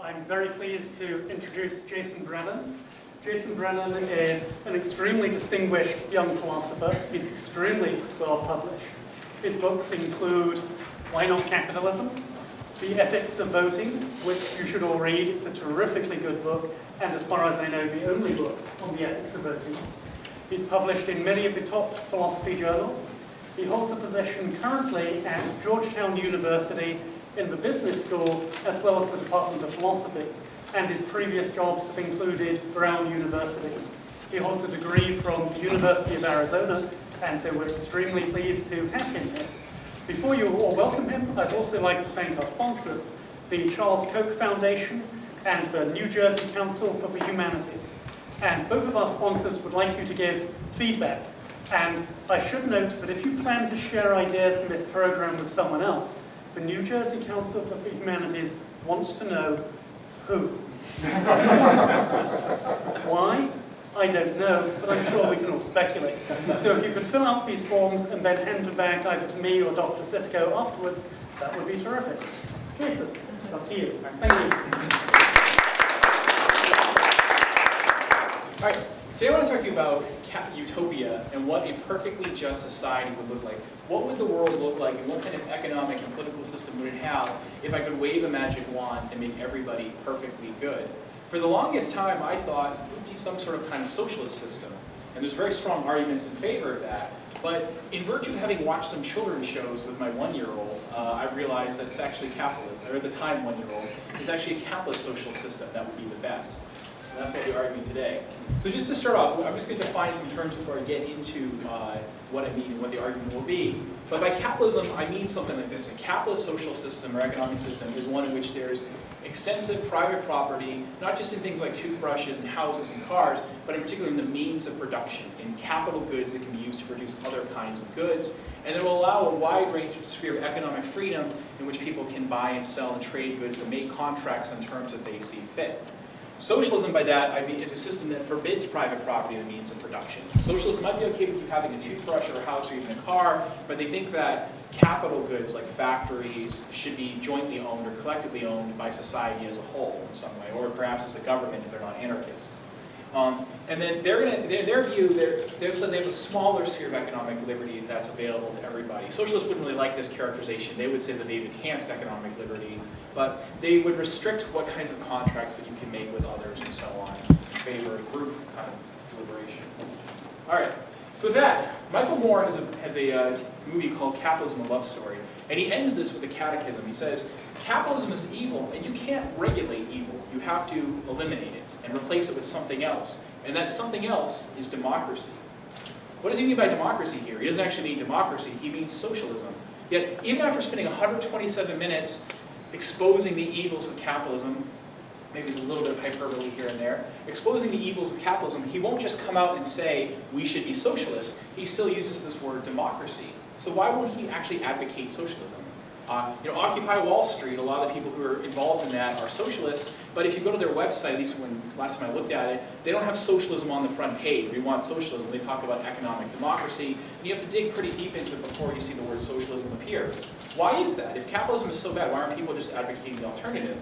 I'm very pleased to introduce Jason Brennan. Jason Brennan is an extremely distinguished young philosopher. He's extremely well published. His books include Why Not Capitalism? The Ethics of Voting, which you should all read. It's a terrifically good book, and as far as I know, the only book on the ethics of voting. He's published in many of the top philosophy journals. He holds a position currently at Georgetown University in the business school, as well as the Department of Philosophy, and his previous jobs have included Brown University. He holds a degree from the University of Arizona, and so we're extremely pleased to have him here. Before you all welcome him, I'd also like to thank our sponsors, the Charles Koch Foundation and the New Jersey Council for the Humanities. And both of our sponsors would like you to give feedback. And I should note that if you plan to share ideas from this program with someone else, the New Jersey Council for the Humanities wants to know who. Why? I don't know, but I'm sure we can all speculate. So if you could fill out these forms and then hand them back either to me or Dr. Sisko afterwards, that would be terrific. Jason, it's up to you. Thank you. All right, today I want to talk to you about Utopia and what a perfectly just society would look like. What would the world look like, and what kind of economic and political system would it have if I could wave a magic wand and make everybody perfectly good? For the longest time, I thought it would be some sort of kind of socialist system. And there's very strong arguments in favor of that. But in virtue of having watched some children's shows with my one-year-old, I realized that it's actually capitalism, or at the time one-year-old, it's actually a capitalist social system that would be the best. And that's what we're arguing today. So just to start off, I'm just going to define some terms before I get into what I mean and what the argument will be. But by capitalism, I mean something like this. A capitalist social system or economic system is one in which there's extensive private property, not just in things like toothbrushes and houses and cars, but in particular in the means of production, in capital goods that can be used to produce other kinds of goods. And it will allow a wide range of sphere of economic freedom in which people can buy and sell and trade goods and make contracts on terms that they see fit. Socialism, by that, I mean, is a system that forbids private property in the means of production. Socialists might be okay with you having a toothbrush or a house or even a car, but they think that capital goods like factories should be jointly owned or collectively owned by society as a whole in some way, or perhaps as a government if they're not anarchists. And then their view, they have a smaller sphere of economic liberty that's available to everybody. Socialists wouldn't really like this characterization. They would say that they've enhanced economic liberty, but they would restrict what kinds of contracts that you can make with others and so on in favor of group kind of liberation. All right, so with that, Michael Moore has a movie called Capitalism, a Love Story, and he ends this with a catechism. He says, capitalism is evil, and you can't regulate evil. You have to eliminate it and replace it with something else. And that something else is democracy. What does he mean by democracy here? He doesn't actually mean democracy, he means socialism. Yet, even after spending 127 minutes exposing the evils of capitalism, maybe a little bit of hyperbole here and there, exposing the evils of capitalism, he won't just come out and say, we should be socialist. He still uses this word democracy. So why won't he actually advocate socialism? Occupy Wall Street, a lot of the people who are involved in that are socialists, but if you go to their website, at least when last time I looked at it, they don't have socialism on the front page. We want socialism. They talk about economic democracy, and you have to dig pretty deep into it before you see the word socialism appear. Why is that? If capitalism is so bad, why aren't people just advocating the alternative?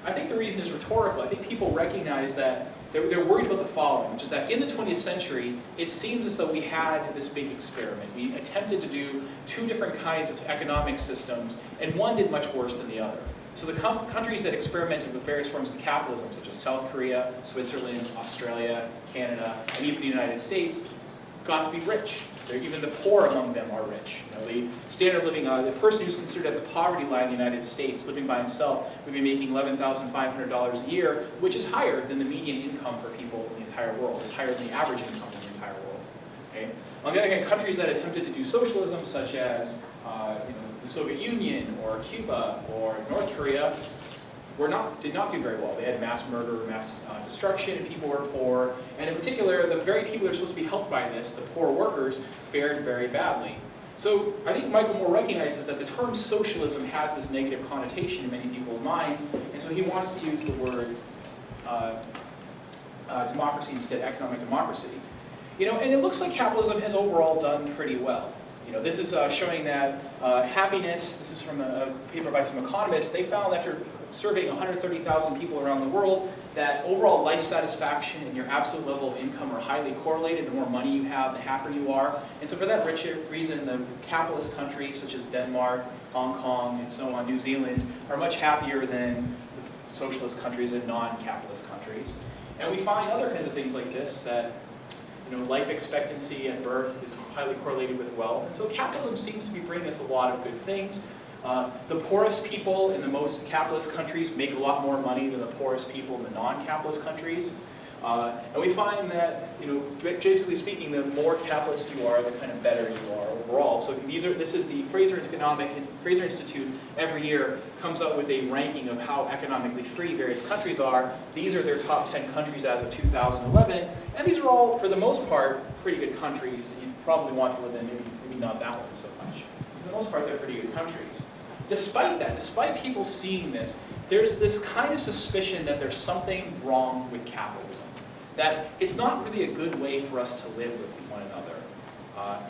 I think the reason is rhetorical. I think people recognize that they're worried about the following, which is that in the 20th century, it seems as though we had this big experiment. We attempted to do two different kinds of economic systems, and one did much worse than the other. So the countries that experimented with various forms of capitalism, such as South Korea, Switzerland, Australia, Canada, and even the United States, got to be rich. Even the poor among them are rich. The standard of living, the person who's considered at the poverty line in the United States, living by himself, would be making $11,500 a year, which is higher than the median income for people in the entire world. It's higher than the average income in the entire world. Okay? On the other hand, countries that attempted to do socialism, such as the Soviet Union or Cuba or North Korea, did not do very well. They had mass murder, mass destruction, and people were poor. And in particular, the very people that are supposed to be helped by this, the poor workers, fared very badly. So I think Michael Moore recognizes that the term socialism has this negative connotation in many people's minds, and so he wants to use the word democracy instead, economic democracy. And it looks like capitalism has overall done pretty well. This is showing that happiness, this is from a paper by some economists, they found after surveying 130,000 people around the world that overall life satisfaction and your absolute level of income are highly correlated. The more money you have, the happier you are. And so for that reason, the capitalist countries such as Denmark, Hong Kong, and so on, New Zealand, are much happier than socialist countries and non-capitalist countries. And we find other kinds of things like this, that life expectancy at birth is highly correlated with wealth. And so capitalism seems to be bringing us a lot of good things. The poorest people in the most capitalist countries make a lot more money than the poorest people in the non-capitalist countries. And we find that, basically speaking, the more capitalist you are, the kind of better you are overall. So this is the Fraser Institute every year comes up with a ranking of how economically free various countries are. These are their top 10 countries as of 2011. And these are all, for the most part, pretty good countries that you probably want to live in, maybe not that one so much. For the most part, they're pretty good countries. Despite that, despite people seeing this, there's this kind of suspicion that there's something wrong with capitalism. That it's not really a good way for us to live with one another.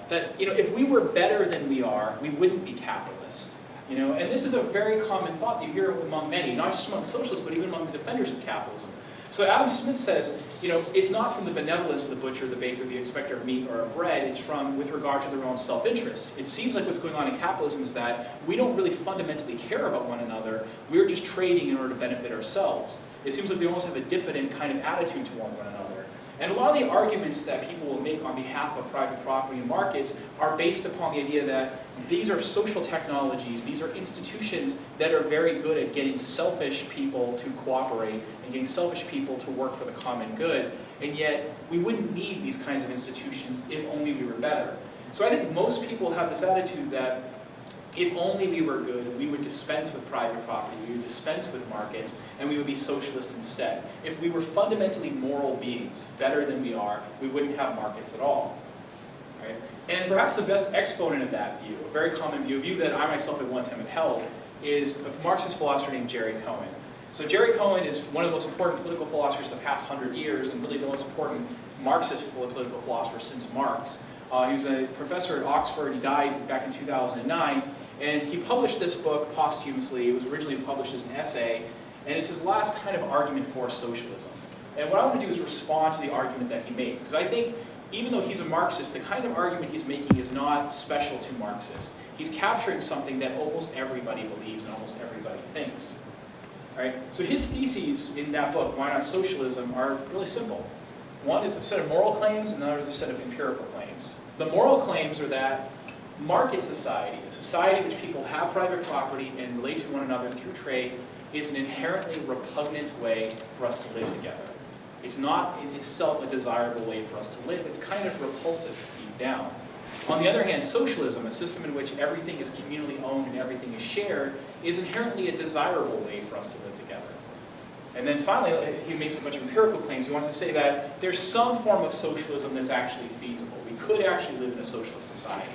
That if we were better than we are, we wouldn't be capitalists. And this is a very common thought you hear among many, not just among socialists, but even among the defenders of capitalism. So Adam Smith says, it's not from the benevolence of the butcher, the baker, the expector of meat or of bread, it's from with regard to their own self-interest. It seems like what's going on in capitalism is that we don't really fundamentally care about one another, we're just trading in order to benefit ourselves. It seems like we almost have a diffident kind of attitude toward one another. And a lot of the arguments that people will make on behalf of private property and markets are based upon the idea that these are social technologies, these are institutions that are very good at getting selfish people to cooperate and getting selfish people to work for the common good, and yet we wouldn't need these kinds of institutions if only we were better. So I think most people have this attitude that if only we were good, we would dispense with private property, we would dispense with markets, and we would be socialist instead. If we were fundamentally moral beings, better than we are, we wouldn't have markets at all. Right? And perhaps the best exponent of that view, a very common view, a view that I myself at one time have held, is a Marxist philosopher named Jerry Cohen. So Jerry Cohen is one of the most important political philosophers of the past 100 years, and really the most important Marxist political philosopher since Marx. He was a professor at Oxford. He died back in 2009. And he published this book posthumously. It was originally published as an essay, and it's his last kind of argument for socialism. And what I want to do is respond to the argument that he makes, because I think even though he's a Marxist, the kind of argument he's making is not special to Marxists. He's capturing something that almost everybody believes and almost everybody thinks. Right? So his theses in that book, Why Not Socialism, are really simple. One is a set of moral claims, and another is a set of empirical claims. The moral claims are that market society, a society in which people have private property and relate to one another through trade, is an inherently repugnant way for us to live together. It's not in itself a desirable way for us to live. It's kind of repulsive deep down. On the other hand, socialism, a system in which everything is communally owned and everything is shared, is inherently a desirable way for us to live together. And then finally, he makes a bunch of empirical claims. He wants to say that there's some form of socialism that's actually feasible. We could actually live in a socialist society.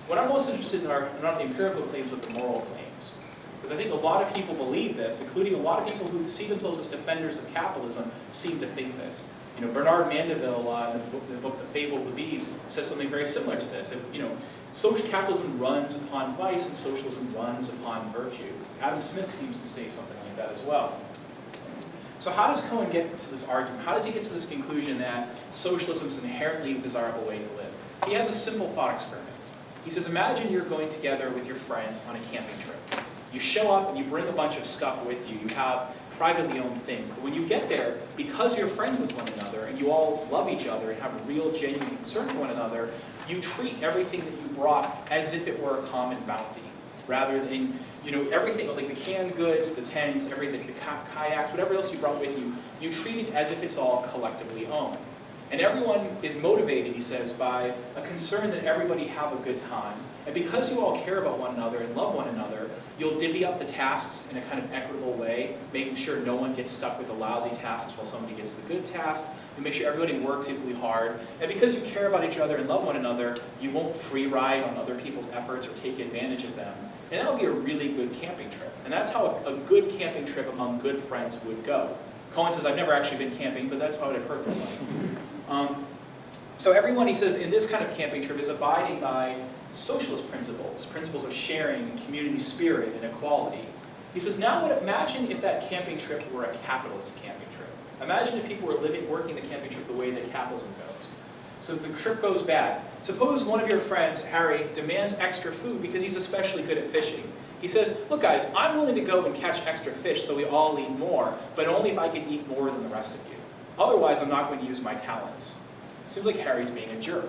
What I'm most interested in are not the empirical claims, but the moral claims. Because I think a lot of people believe this, including a lot of people who see themselves as defenders of capitalism, seem to think this. Bernard Mandeville, in the book The Fable of the Bees, says something very similar to this. Social capitalism runs upon vice and socialism runs upon virtue. Adam Smith seems to say something like that as well. So how does Cohen get to this argument? How does he get to this conclusion that socialism is an inherently desirable way to live? He has a simple thought experiment. He says, imagine you're going together with your friends on a camping trip. You show up and you bring a bunch of stuff with you. You have privately owned things. But when you get there, because you're friends with one another and you all love each other and have a real genuine concern for one another, you treat everything that you brought as if it were a common bounty. Rather than, everything, like the canned goods, the tents, everything, the kayaks, whatever else you brought with you, you treat it as if it's all collectively owned. And everyone is motivated, he says, by a concern that everybody have a good time. And because you all care about one another and love one another, you'll divvy up the tasks in a kind of equitable way, making sure no one gets stuck with the lousy tasks while somebody gets the good task. You make sure everybody works equally hard. And because you care about each other and love one another, you won't free ride on other people's efforts or take advantage of them. And that'll be a really good camping trip. And that's how a good camping trip among good friends would go. Cohen says, I've never actually been camping, but that's what I've heard from like. So everyone, he says, in this kind of camping trip is abiding by socialist principles, principles of sharing and community spirit and equality. He says, now imagine if that camping trip were a capitalist camping trip. Imagine if people were working the camping trip the way that capitalism goes. So the trip goes bad. Suppose one of your friends, Harry, demands extra food because he's especially good at fishing. He says, look guys, I'm willing to go and catch extra fish so we all eat more, but only if I get to eat more than the rest of you. Otherwise, I'm not going to use my talents. Seems like Harry's being a jerk.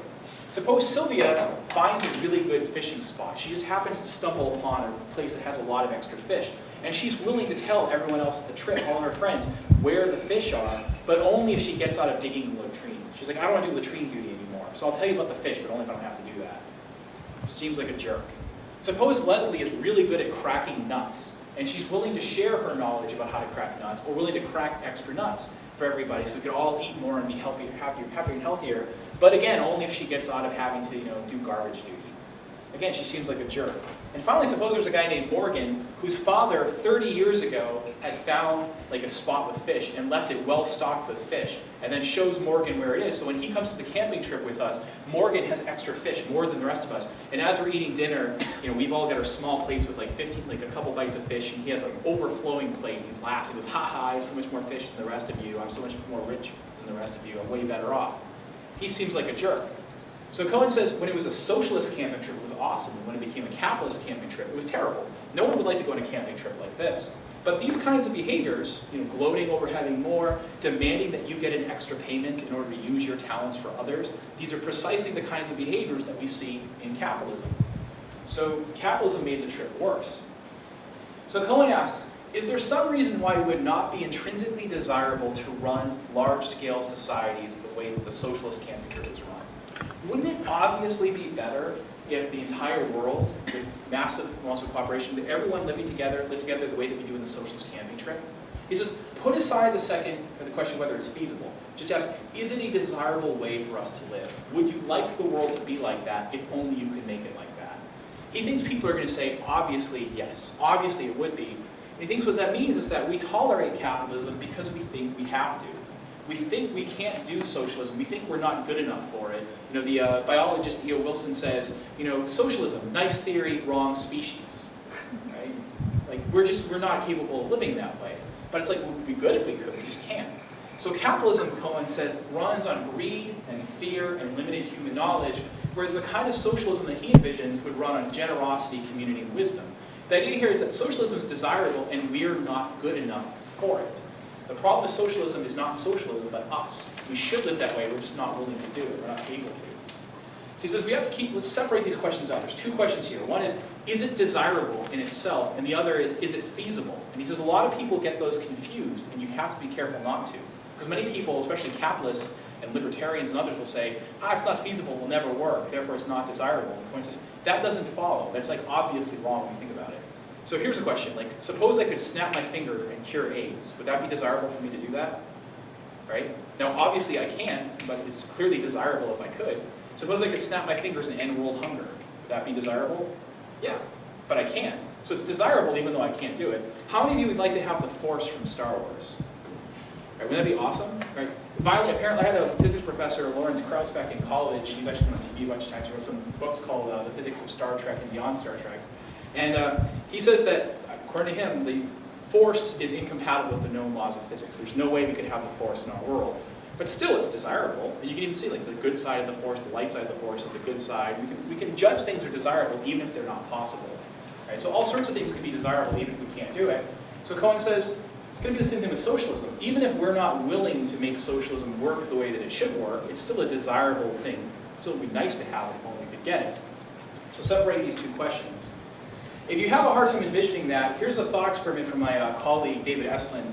Suppose Sylvia finds a really good fishing spot. She just happens to stumble upon a place that has a lot of extra fish. And she's willing to tell everyone else at the trip, all of her friends, where the fish are, but only if she gets out of digging the latrine. She's like, I don't want to do latrine duty anymore, so I'll tell you about the fish, but only if I don't have to do that. Seems like a jerk. Suppose Leslie is really good at cracking nuts, and she's willing to share her knowledge about how to crack nuts, or willing to crack extra nuts for everybody so we could all eat more and be happier and healthier, but again, only if she gets out of having to do garbage duty. Again, she seems like a jerk. And finally, suppose there's a guy named Morgan whose father 30 years ago had found like a spot with fish and left it well stocked with fish, and then shows Morgan where it is. So when he comes to the camping trip with us, Morgan has extra fish, more than the rest of us. And as we're eating dinner, we've all got our small plates with like a couple bites of fish, and he has an overflowing plate. He laughs. He goes, ha ha, I have so much more fish than the rest of you. I'm so much more rich than the rest of you. I'm way better off. He seems like a jerk. So Cohen says when it was a socialist camping trip, it was awesome. And when it became a capitalist camping trip, it was terrible. No one would like to go on a camping trip like this. But these kinds of behaviors, gloating over having more, demanding that you get an extra payment in order to use your talents for others, these are precisely the kinds of behaviors that we see in capitalism. So capitalism made the trip worse. So Cohen asks, is there some reason why it would not be intrinsically desirable to run large-scale societies the way that the socialist camping trip is run? Wouldn't it obviously be better if the entire world, with massive amounts of cooperation, that everyone lived together the way that we do in the socialist camping trip? He says, put aside the question whether it's feasible. Just ask, is it a desirable way for us to live? Would you like the world to be like that if only you could make it like that? He thinks people are going to say, obviously, yes. Obviously, it would be. And he thinks what that means is that we tolerate capitalism because we think we have to. We think we can't do socialism. We think we're not good enough for it. The biologist E.O. Wilson says, socialism, nice theory, wrong species. Right? Like we're not capable of living that way. But it's like it would be good if we could. We just can't. So capitalism, Cohen says, runs on greed and fear and limited human knowledge, whereas the kind of socialism that he envisions would run on generosity, community, and wisdom. The idea here is that socialism is desirable and we're not good enough for it. The problem with socialism is not socialism, but us. We should live that way, we're just not willing to do it, we're not able to. So he says let's separate these questions out. There's two questions here. One is it desirable in itself? And the other is it feasible? And he says a lot of people get those confused, and you have to be careful not to. Because many people, especially capitalists and libertarians and others, will say, it's not feasible, will never work, therefore it's not desirable. And Cohen says, that doesn't follow. That's obviously wrong when you think about it. So here's a question, suppose I could snap my finger and cure AIDS. Would that be desirable for me to do that? Right? Now, obviously I can't, but it's clearly desirable if I could. Suppose I could snap my fingers and end world hunger. Would that be desirable? Yeah, but I can't. So it's desirable even though I can't do it. How many of you would like to have the Force from Star Wars? Right, wouldn't that be awesome? Right? Apparently I had a physics professor, Lawrence Krauss, back in college. He's actually been on TV a bunch of times. He wrote some books called The Physics of Star Trek and Beyond Star Trek. And he says that, according to him, the Force is incompatible with the known laws of physics. There's no way we could have the Force in our world. But still, it's desirable. And you can even see the good side of the Force, the light side of the Force is the good side. We can judge things are desirable even if they're not possible. Right? So all sorts of things can be desirable even if we can't do it. So Cohen says, it's going to be the same thing with socialism. Even if we're not willing to make socialism work the way that it should work, it's still a desirable thing. It still would be nice to have it if only we could get it. So separate these two questions. If you have a hard time envisioning that, here's a thought experiment from my colleague David Estlund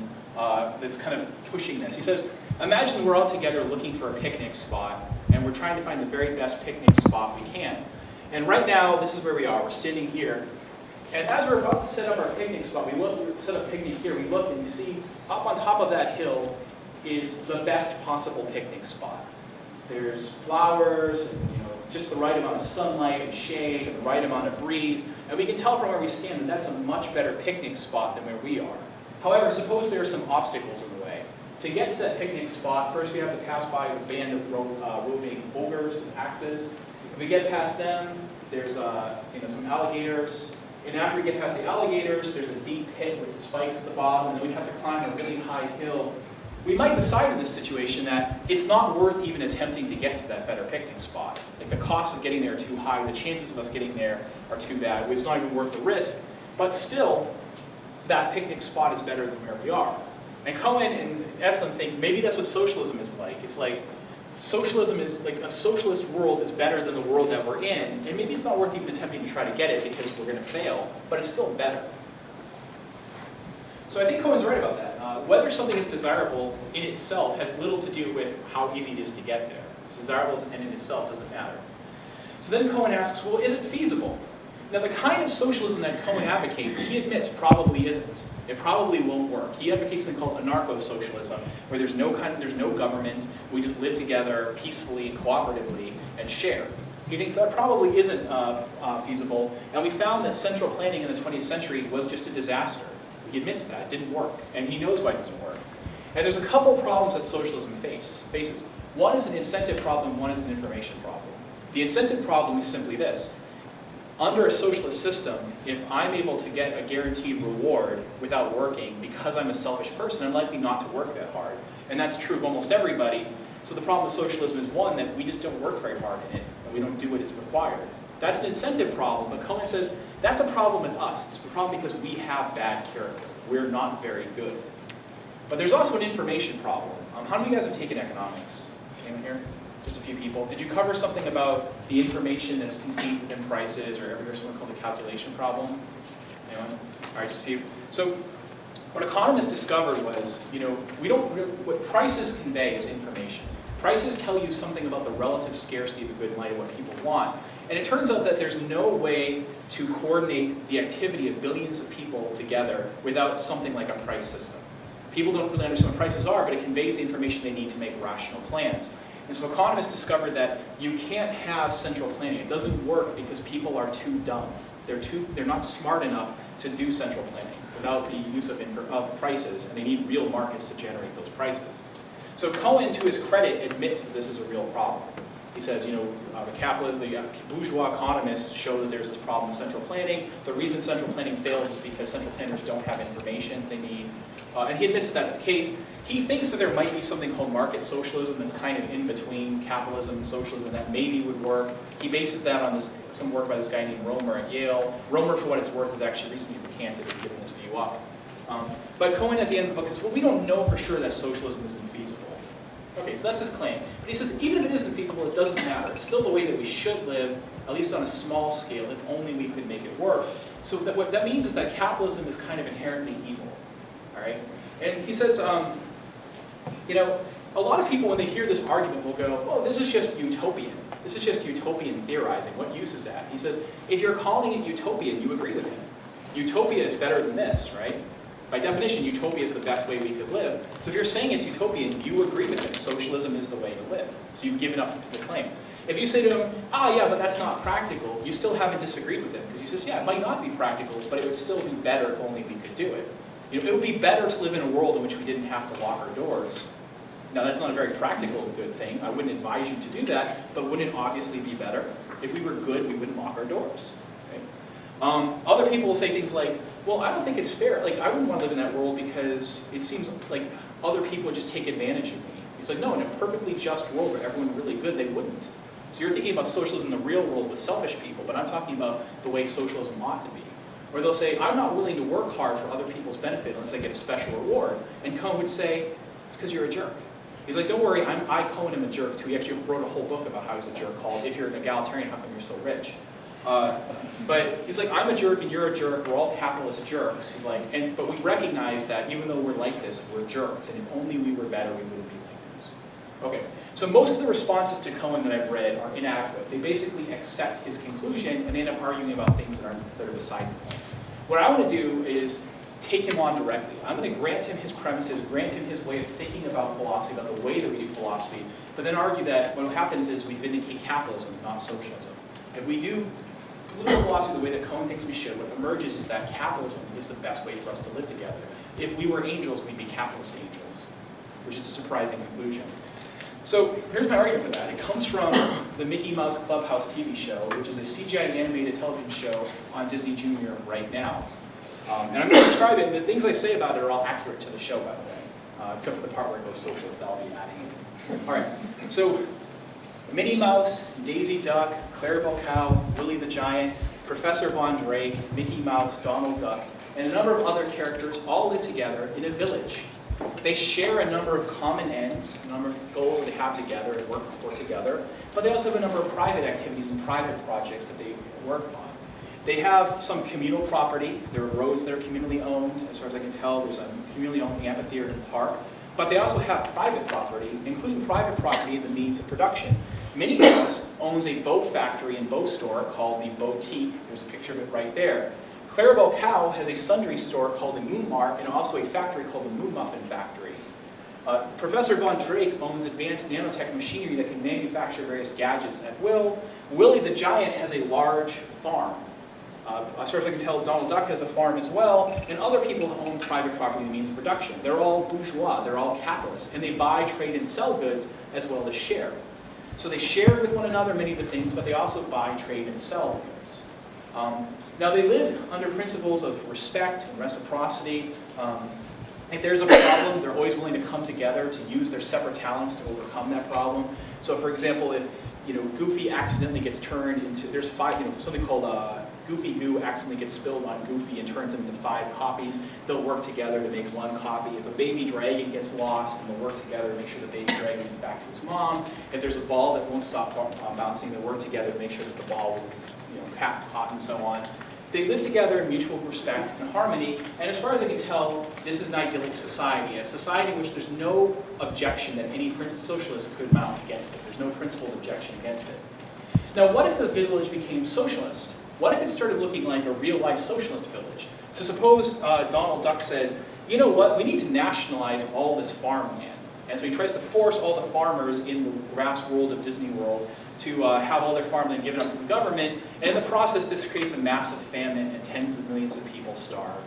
that's kind of pushing this. He says, imagine we're all together looking for a picnic spot, and we're trying to find the very best picnic spot we can. And right now, this is where we are. We're sitting here. And as we're about to set up our picnic spot, we set up picnic here, we look and you see up on top of that hill is the best possible picnic spot. There's flowers, and just the right amount of sunlight and shade, and the right amount of breeze. And we can tell from where we stand that that's a much better picnic spot than where we are. However, suppose there are some obstacles in the way. To get to that picnic spot, first we have to pass by a band of roving ogres with axes. If we get past them, there's some alligators. And after we get past the alligators, there's a deep pit with spikes at the bottom, and then we'd have to climb a really high hill. We might decide in this situation that it's not worth even attempting to get to that better picnic spot. Like the cost of getting there are too high, the chances of us getting there are too bad, it's not even worth the risk. But still, that picnic spot is better than where we are. And Cohen and Estlin think maybe that's what socialism is like. It's like socialism is like a socialist world is better than the world that we're in, and maybe it's not worth even attempting to try to get it because we're going to fail, but it's still better. So I think Cohen's right about that. Whether something is desirable in itself has little to do with how easy it is to get there. It's desirable and in itself doesn't matter. So then Cohen asks, well, is it feasible? Now the kind of socialism that Cohen advocates, he admits probably isn't. It probably won't work. He advocates something called anarcho-socialism, where there's no government, we just live together peacefully and cooperatively and share. He thinks that probably isn't feasible, and we found that central planning in the 20th century was just a disaster. He admits that, it didn't work, and he knows why it doesn't work. And there's a couple problems that socialism faces. One is an incentive problem, one is an information problem. The incentive problem is simply this. Under a socialist system, if I'm able to get a guaranteed reward without working because I'm a selfish person, I'm likely not to work that hard. And that's true of almost everybody. So the problem with socialism is one, that we just don't work very hard in it, and we don't do what is required. That's an incentive problem, but Cohen says that's a problem with us. It's a problem because we have bad character. We're not very good. But there's also an information problem. How many of you guys have taken economics? Anyone here? Just a few people. Did you cover something about the information that's contained within prices, or ever heard something called the calculation problem? Anyone? All right, just a few. So what economists discovered was, what prices convey is information. Prices tell you something about the relative scarcity of a good in light of what people want. And it turns out that there's no way to coordinate the activity of billions of people together without something like a price system. People don't really understand what prices are, but it conveys the information they need to make rational plans. And so economists discovered that you can't have central planning. It doesn't work because people are too dumb. They're not smart enough to do central planning without the use of prices, and they need real markets to generate those prices. So Cohen, to his credit, admits that this is a real problem. He says, the bourgeois economists show that there's this problem with central planning. The reason central planning fails is because central planners don't have information they need. And he admits that that's the case. He thinks that there might be something called market socialism that's kind of in between capitalism and socialism, and that maybe would work. He bases that on some work by this guy named Romer at Yale. Romer, for what it's worth, has actually recently recanted and given this view up. But Cohen, at the end of the book, says, well, we don't know for sure that socialism is infeasible. Okay, so that's his claim. But he says, even if it isn't feasible, it doesn't matter. It's still the way that we should live, at least on a small scale, if only we could make it work. So what that means is that capitalism is kind of inherently evil. All right? And he says, a lot of people, when they hear this argument, will go, oh, this is just utopian. This is just utopian theorizing. What use is that? He says, if you're calling it utopian, you agree with him. Utopia is better than this, right? By definition, utopia is the best way we could live. So if you're saying it's utopian, you agree with him. Socialism is the way to live. So you've given up the claim. If you say to him, yeah, but that's not practical, you still haven't disagreed with him. Because he says, yeah, it might not be practical, but it would still be better if only we could do it. It would be better to live in a world in which we didn't have to lock our doors. Now, that's not a very practical good thing. I wouldn't advise you to do that, but wouldn't it obviously be better? If we were good, we wouldn't lock our doors. Okay? Other people will say things like, well, I don't think it's fair. Like, I wouldn't want to live in that world because it seems like other people would just take advantage of me. He's like, no, in a perfectly just world where everyone's really good, they wouldn't. So you're thinking about socialism in the real world with selfish people, but I'm talking about the way socialism ought to be. Or they'll say, I'm not willing to work hard for other people's benefit unless I get a special reward. And Cohen would say, it's because you're a jerk. He's like, don't worry, I, Cohen, am a jerk too. He actually wrote a whole book about how he's a jerk called If You're an Egalitarian, How Come You're So Rich? But he's like, I'm a jerk and you're a jerk, we're all capitalist jerks. He's like, but we recognize that even though we're like this, we're jerks, and if only we were better, we wouldn't be like this. Okay, so most of the responses to Cohen that I've read are inadequate. They basically accept his conclusion and end up arguing about things that are beside the point. What I want to do is take him on directly. I'm going to grant him his premises, grant him his way of thinking about philosophy, about the way that we do philosophy, but then argue that what happens is we vindicate capitalism, not socialism. If we do political philosophy the way that Cohen thinks we should, what emerges is that capitalism is the best way for us to live together. If we were angels, we'd be capitalist angels, which is a surprising conclusion. So here's my argument for that. It comes from the Mickey Mouse Clubhouse TV show, which is a CGI animated television show on Disney Junior right now. And I'm going to describe it, and the things I say about it are all accurate to the show, by the way, except for the part where it goes socialist, that I'll be adding. All right, so Minnie Mouse, Daisy Duck, Clarabelle Cow, Willie the Giant, Professor Von Drake, Mickey Mouse, Donald Duck, and a number of other characters all live together in a village. They share a number of common ends, a number of goals that they have together and work for together, but they also have a number of private activities and private projects that they work on. They have some communal property. There are roads that are communally owned. As far as I can tell, there's a communally owned amphitheater and park. But they also have private property, including private property in the means of production. Minnie Mouse owns a boat factory and boat store called the Boutique. There's a picture of it right there. Clarabelle Cow has a sundry store called the Moon Mart and also a factory called the Moon Muffin Factory. Professor Von Drake owns advanced nanotech machinery that can manufacture various gadgets at will. Willie the Giant has a large farm. As far as I can tell, Donald Duck has a farm as well, and other people own private property and means of production. They're all bourgeois, they're all capitalists, and they buy, trade, and sell goods as well as share. So they share with one another many of the things, but they also buy, trade, and sell goods. Now they live under principles of respect and reciprocity. If there's a problem, they're always willing to come together to use their separate talents to overcome that problem. So for example, if Goofy accidentally gets turned into, there's something called Goofy Goo accidentally gets spilled on Goofy and turns into 5 copies, they'll work together to make 1 copy. If a baby dragon gets lost, then they'll work together to make sure the baby dragon gets back to its mom. If there's a ball that won't stop bouncing, they'll work together to make sure that the ball will caught and so on. They live together in mutual respect and harmony, and as far as I can tell, this is an idyllic society, a society in which there's no objection that any socialist could mount against it. There's no principled objection against it. Now, what if the village became socialist? What if it started looking like a real-life socialist village? So suppose Donald Duck said, you know what, we need to nationalize all this farmland. And so he tries to force all the farmers in the vast world of Disney World to have all their farmland given up to the government, and in the process this creates a massive famine and tens of millions of people starve.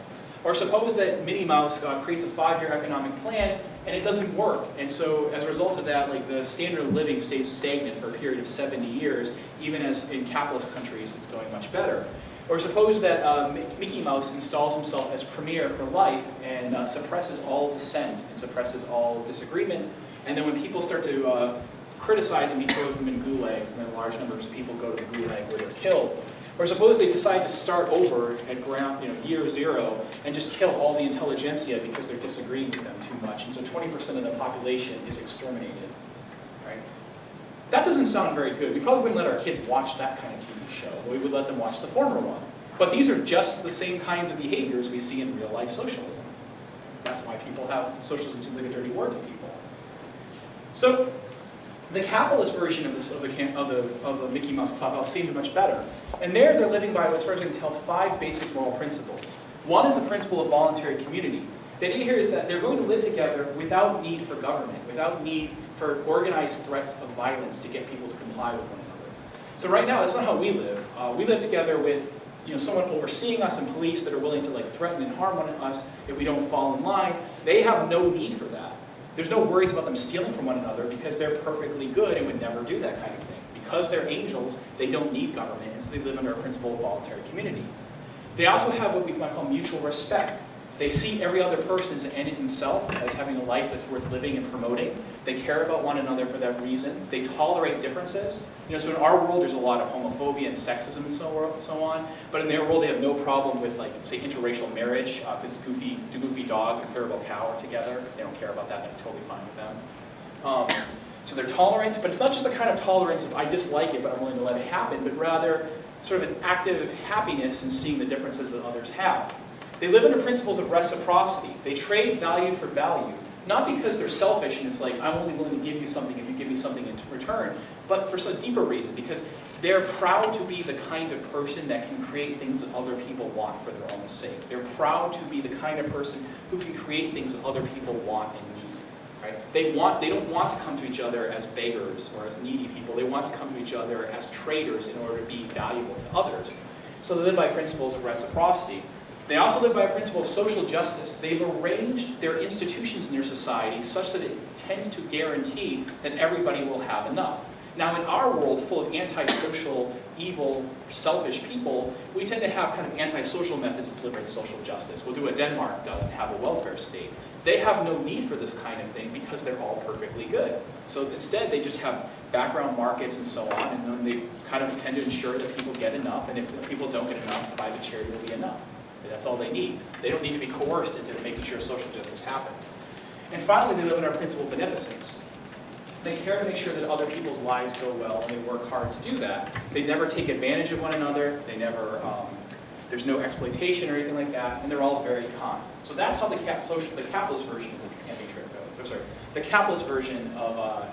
Or suppose that Minnie Mouse creates a 5-year economic plan and it doesn't work, and so as a result of that, the standard of living stays stagnant for a period of 70 years, even as in capitalist countries it's going much better. Or suppose that Mickey Mouse installs himself as premier for life and suppresses all dissent and suppresses all disagreement, and then when people start to criticize him, he throws them in gulags, and then large numbers of people go to the gulag where they're killed. Or suppose they decide to start over at year 0 and just kill all the intelligentsia because they're disagreeing with them too much, and so 20% of the population is exterminated. Right? That doesn't sound very good. We probably wouldn't let our kids watch that kind of TV show. We would let them watch the former one. But these are just the same kinds of behaviors we see in real-life socialism. That's why people have, socialism seems like a dirty word to people. So, the capitalist version of the Mickey Mouse Clubhouse seemed much better. And there they're living by, as far as I can tell, 5 basic moral principles. One is the principle of voluntary community. The idea here is that they're going to live together without need for government, without need for organized threats of violence to get people to comply with one another. So right now, that's not how we live. We live together with someone overseeing us and police that are willing to threaten and harm us if we don't fall in line. They have no need for that. There's no worries about them stealing from one another because they're perfectly good and would never do that kind of thing. Because they're angels, they don't need government, and so they live under a principle of voluntary community. They also have what we might call mutual respect. They see every other person as an end in himself, as having a life that's worth living and promoting. They care about one another for that reason. They tolerate differences. So in our world, there's a lot of homophobia and sexism and so on. But in their world, they have no problem with, say, interracial marriage. Because the Goofy dog and Clarabelle Cow are together. They don't care about that. That's totally fine with them. So they're tolerant, but it's not just the kind of tolerance of I dislike it, but I'm willing to let it happen, but rather sort of an active happiness in seeing the differences that others have. They live under principles of reciprocity. They trade value for value, not because they're selfish and it's like, I'm only willing to give you something if you give me something in return, but for some deeper reason, because they're proud to be the kind of person that can create things that other people want for their own sake. They're proud to be the kind of person who can create things that other people want and need. Right? They don't want to come to each other as beggars or as needy people. They want to come to each other as traders in order to be valuable to others. So they live by principles of reciprocity. They also live by a principle of social justice. They've arranged their institutions in their society such that it tends to guarantee that everybody will have enough. Now, in our world full of antisocial, evil, selfish people, we tend to have kind of antisocial methods to liberate social justice. We'll do what Denmark does and have a welfare state. They have no need for this kind of thing because they're all perfectly good. So instead, they just have background markets and so on, and then they kind of tend to ensure that people get enough, and if the people don't get enough, private charity will be enough. That's all they need. They don't need to be coerced into making sure social justice happens. And finally, they live in our principle of beneficence. They care to make sure that other people's lives go well, and they work hard to do that. They never take advantage of one another. They never, there's no exploitation or anything like that, and they're all very kind. So that's how the capitalist version of the camping trip goes. The capitalist version of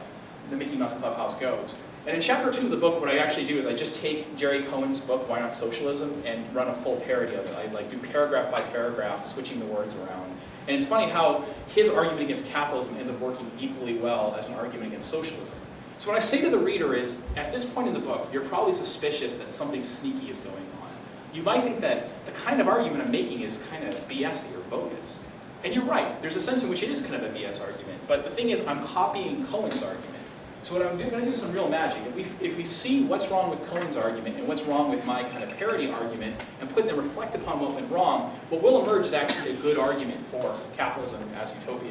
the Mickey Mouse Clubhouse goes. And in chapter 2 of the book, what I actually do is I just take Jerry Cohen's book, Why Not Socialism, and run a full parody of it. I do paragraph by paragraph, switching the words around. And it's funny how his argument against capitalism ends up working equally well as an argument against socialism. So what I say to the reader is, at this point in the book, you're probably suspicious that something sneaky is going on. You might think that the kind of argument I'm making is kind of BS-y or bogus. And you're right, there's a sense in which it is kind of a BS argument. But the thing is, I'm copying Cohen's argument. So what I'm going to do some real magic. If we see what's wrong with Cohen's argument and what's wrong with my kind of parody argument and put them reflect upon what went wrong, what will emerge is actually a good argument for capitalism as utopia.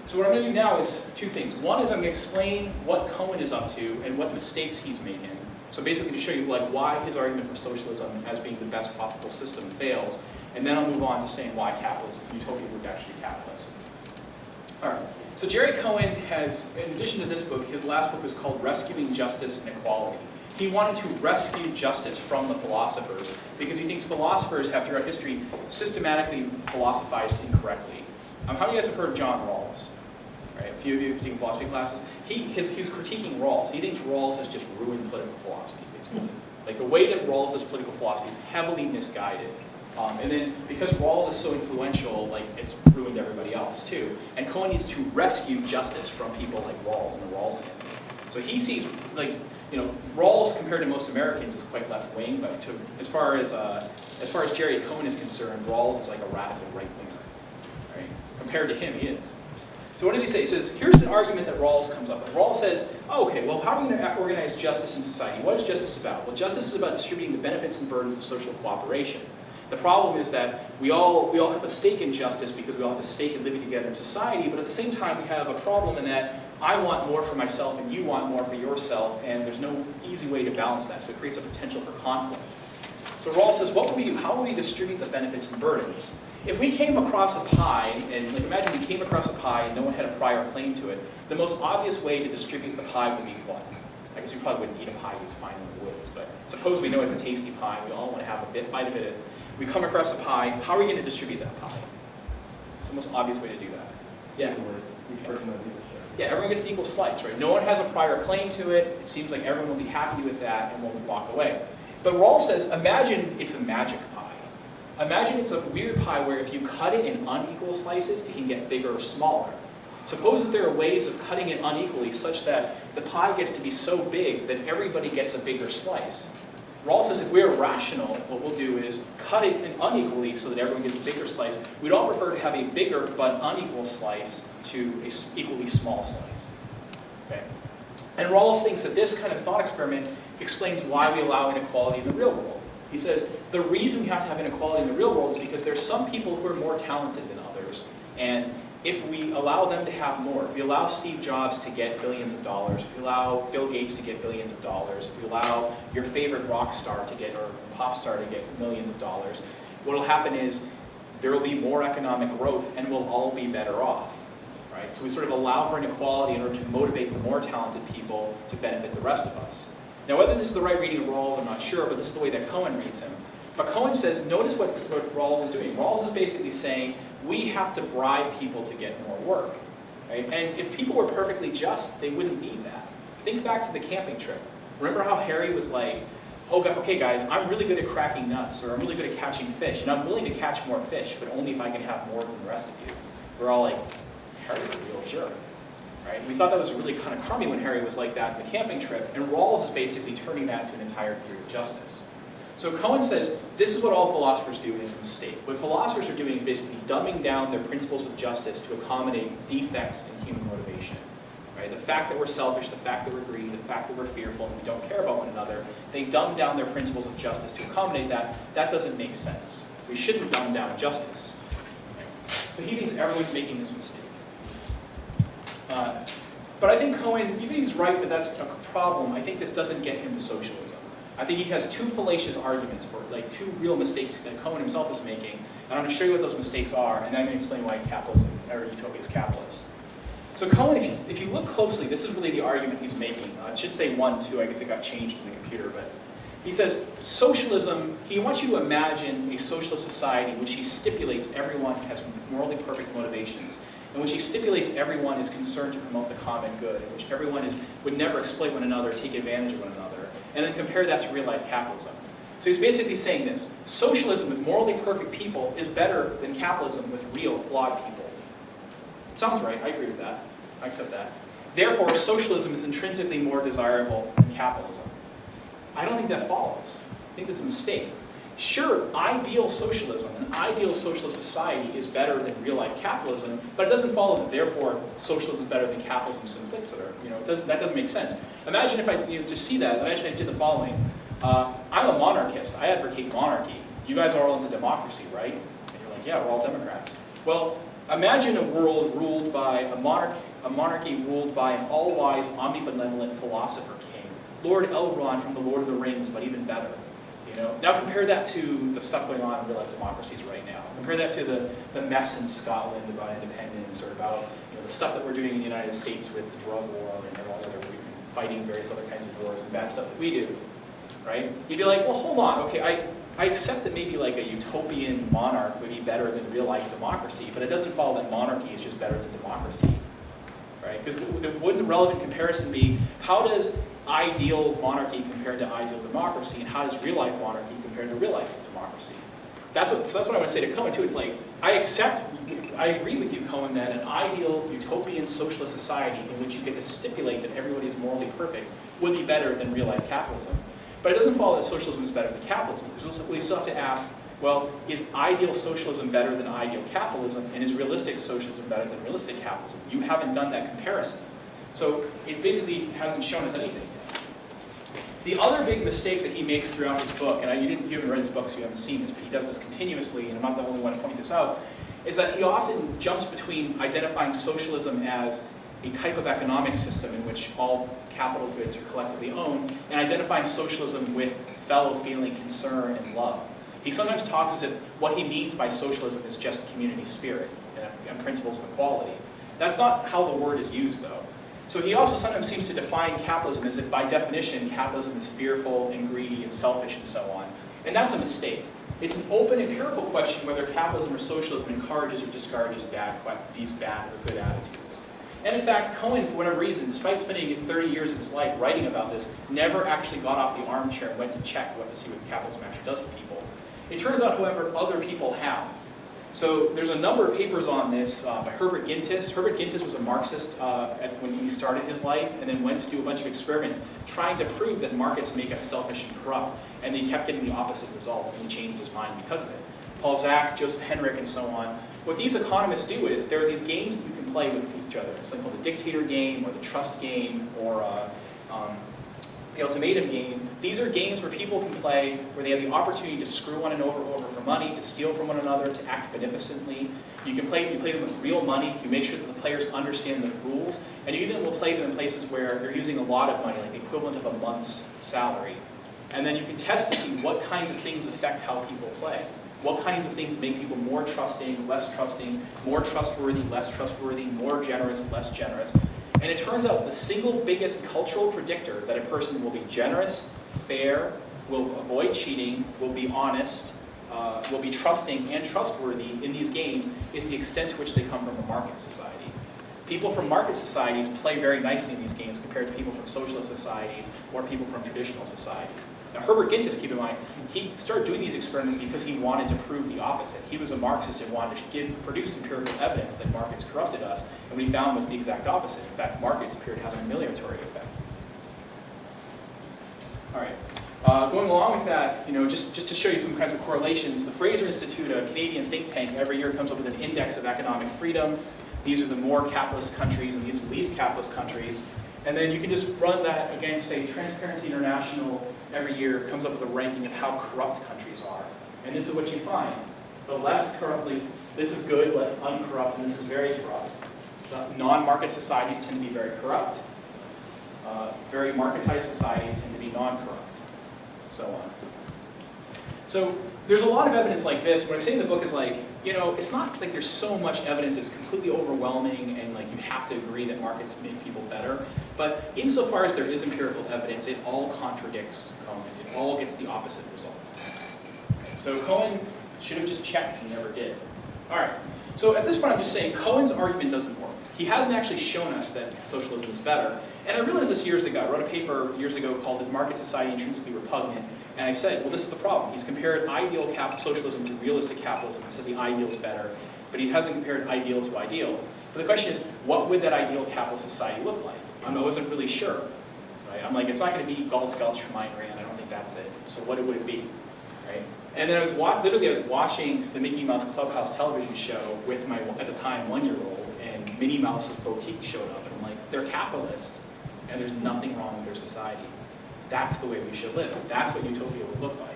So what I'm going to do now is two things. One is I'm going to explain what Cohen is up to and what mistakes he's making. So basically to show you like why his argument for socialism as being the best possible system fails. And then I'll move on to saying why capitalism, utopia would actually be capitalist. All right. So Jerry Cohen has, in addition to this book, his last book was called Rescuing Justice and Equality. He wanted to rescue justice from the philosophers because he thinks philosophers have throughout history systematically philosophized incorrectly. How many of you guys have heard of John Rawls? Right? A few of you have taken philosophy classes. He was critiquing Rawls. He thinks Rawls has just ruined political philosophy, basically. Like the way that Rawls does political philosophy is heavily misguided. And then because Rawls is so influential, like it's ruined everybody else too. And Cohen needs to rescue justice from people like Rawls and the Rawlsians. So he sees, like, you know, Rawls compared to most Americans is quite left wing, but as far as Jerry Cohen is concerned, Rawls is like a radical right winger, right? Compared to him, he is. So what does he say? He says, here's an argument that Rawls comes up with. Rawls says, oh, okay, well, how are we going to organize justice in society? What is justice about? Well, justice is about distributing the benefits and burdens of social cooperation. The problem is that we all have a stake in justice because we all have a stake in living together in society, but at the same time we have a problem in that I want more for myself and you want more for yourself, and there's no easy way to balance that, so it creates a potential for conflict. So Rawls says, what would we do? How would we distribute the benefits and burdens? If we came across a pie, and like imagine we came across a pie and no one had a prior claim to it, the most obvious way to distribute the pie would be what? I guess we probably wouldn't eat a pie we find in the woods, but suppose we know it's a tasty pie, we all want to have a bite of it. We come across a pie, how are we going to distribute that pie? It's the most obvious way to do that. Yeah. Yeah, everyone gets an equal slice, right? No one has a prior claim to it. It seems like everyone will be happy with that and won't walk away. But Rawls says, imagine it's a magic pie. Imagine it's a weird pie where if you cut it in unequal slices, it can get bigger or smaller. Suppose that there are ways of cutting it unequally such that the pie gets to be so big that everybody gets a bigger slice. Rawls says if we're rational, what we'll do is cut it unequally so that everyone gets a bigger slice. We'd all prefer to have a bigger but unequal slice to an equally small slice. Okay? And Rawls thinks that this kind of thought experiment explains why we allow inequality in the real world. He says the reason we have to have inequality in the real world is because there's some people who are more talented than others, and if we allow them to have more, if we allow Steve Jobs to get billions of dollars, if we allow Bill Gates to get billions of dollars, if we allow your favorite rock star to get, or pop star to get millions of dollars, what will happen is there will be more economic growth and we'll all be better off. Right? So we sort of allow for inequality in order to motivate the more talented people to benefit the rest of us. Now whether this is the right reading of Rawls, I'm not sure, but this is the way that Cohen reads him. But Cohen says, notice what Rawls is doing. Rawls is basically saying, we have to bribe people to get more work. Right? And if people were perfectly just, they wouldn't need that. Think back to the camping trip. Remember how Harry was like, oh, okay guys, I'm really good at cracking nuts, or I'm really good at catching fish, and I'm willing to catch more fish, but only if I can have more than the rest of you. We're all like, Harry's a real jerk. Right? We thought that was really kind of crummy when Harry was like that in the camping trip, and Rawls is basically turning that into an entire theory of justice. So Cohen says, this is what all philosophers do, and it's a mistake. What philosophers are doing is basically dumbing down their principles of justice to accommodate defects in human motivation. Right? The fact that we're selfish, the fact that we're greedy, the fact that we're fearful, and we don't care about one another, they dumb down their principles of justice to accommodate that. That doesn't make sense. We shouldn't dumb down justice. Right? So he thinks everyone's making this mistake. But I think Cohen, even he's right that that's a problem, I think this doesn't get him to socialism. I think he has two fallacious arguments for, like, two real mistakes that Cohen himself is making. And I'm going to show you what those mistakes are, and then I'm going to explain why capitalism, or Utopia is capitalist. So Cohen, if you look closely, this is really the argument he's making. It should say 1, 2, I guess it got changed in the computer, but he says socialism, he wants you to imagine a socialist society in which he stipulates everyone has morally perfect motivations, in which he stipulates everyone is concerned to promote the common good, in which everyone would never exploit one another, take advantage of one another, and then compare that to real-life capitalism. So he's basically saying this: socialism with morally perfect people is better than capitalism with real, flawed people. Sounds right, I agree with that. I accept that. Therefore, socialism is intrinsically more desirable than capitalism. I don't think that follows. I think that's a mistake. Sure, ideal socialism, an ideal socialist society is better than real-life capitalism, but it doesn't follow that therefore socialism is better than capitalism simpliciter. That doesn't make sense. Imagine if to see that, imagine I did the following. I'm a monarchist. I advocate monarchy. You guys are all into democracy, right? And you're like, yeah, we're all Democrats. Well, imagine a world ruled by a monarchy ruled by an all-wise, omnibenevolent philosopher king, Lord Elrond from the Lord of the Rings, but even better. Now compare that to the stuff going on in real-life democracies right now. Compare that to the mess in Scotland about independence, or about the stuff that we're doing in the United States with the drug war and all other fighting various other kinds of wars and bad stuff that we do, right? You'd be like, well, hold on, okay, I accept that maybe like a utopian monarch would be better than real-life democracy, but it doesn't follow that monarchy is just better than democracy, right? Because wouldn't the relevant comparison be, how does ideal monarchy compared to ideal democracy, and how does real-life monarchy compared to real-life democracy? So that's what I want to say to Cohen too. It's like, I agree with you, Cohen, that an ideal utopian socialist society in which you get to stipulate that everybody is morally perfect would be better than real-life capitalism. But it doesn't follow that socialism is better than capitalism, because we still have to ask, well, is ideal socialism better than ideal capitalism, and is realistic socialism better than realistic capitalism? You haven't done that comparison. So it basically hasn't shown us anything. The other big mistake that he makes throughout his book, and you haven't read his book so you haven't seen this, but he does this continuously, and I'm not the only one to point this out, is that he often jumps between identifying socialism as a type of economic system in which all capital goods are collectively owned, and identifying socialism with fellow feeling, concern, and love. He sometimes talks as if what he means by socialism is just community spirit and principles of equality. That's not how the word is used, though. So he also sometimes seems to define capitalism as if, by definition, capitalism is fearful and greedy and selfish and so on. And that's a mistake. It's an open empirical question whether capitalism or socialism encourages or discourages these bad or good attitudes. And in fact, Cohen, for whatever reason, despite spending 30 years of his life writing about this, never actually got off the armchair and went to check to see what capitalism actually does to people. It turns out, however, other people have. So there's a number of papers on this by Herbert Gintis. Herbert Gintis was a Marxist when he started his life, and then went to do a bunch of experiments trying to prove that markets make us selfish and corrupt, and he kept getting the opposite result, and he changed his mind because of it. Paul Zak, Joseph Henrich, and so on. What these economists do is, there are these games that you can play with each other. It's something called the dictator game, or the trust game, or the ultimatum game. These are games where people can play, where they have the opportunity to screw one another over for money, to steal from one another, to act beneficently. You play them with real money. You make sure that the players understand the rules, and you even will play them in places where they're using a lot of money, like the equivalent of a month's salary. And then you can test to see what kinds of things affect how people play. What kinds of things make people more trusting, less trusting, more trustworthy, less trustworthy, more generous, less generous. And it turns out the single biggest cultural predictor that a person will be generous, fair, will avoid cheating, will be honest, will be trusting and trustworthy in these games is the extent to which they come from a market society. People from market societies play very nicely in these games compared to people from socialist societies or people from traditional societies. Now, Herbert Gintis, keep in mind, he started doing these experiments because he wanted to prove the opposite. He was a Marxist and wanted to produce empirical evidence that markets corrupted us, and what he found was the exact opposite. In fact, markets appear to have an amelioratory effect. All right. Going along with that, just to show you some kinds of correlations, the Fraser Institute, a Canadian think tank, every year comes up with an index of economic freedom. These are the more capitalist countries, and these are the least capitalist countries. And then you can just run that against, say, Transparency International every year comes up with a ranking of how corrupt countries are. And this is what you find. The less corruptly, this is good, but uncorrupt, and this is very corrupt. Non-market societies tend to be very corrupt. Very marketized societies tend to be non-corrupt, and so on. So there's a lot of evidence like this. What I say in the book is like, it's not like there's so much evidence that's completely overwhelming and like you have to agree that markets make people better. But insofar as there is empirical evidence, it all contradicts Cohen. It all gets the opposite result. So Cohen should have just checked, he never did. All right, so at this point I'm just saying Cohen's argument doesn't work. He hasn't actually shown us that socialism is better. And I realized this years ago. I wrote a paper years ago called Is Market Society Intrinsically Repugnant? And I said, well, this is the problem. He's compared ideal socialism to realistic capitalism and said the ideal is better, but he hasn't compared ideal to ideal. But the question is, what would that ideal capitalist society look like? I wasn't really sure. Right? I'm like, it's not going to be Gulch from Ayn Rand. I don't think that's it. So what would it be? Right? And then I was watching the Mickey Mouse Clubhouse television show with my, at the time, 1-year-old, and Minnie Mouse's boutique showed up, and I'm like, they're capitalist, and there's nothing wrong with their society. That's the way we should live. That's what utopia would look like.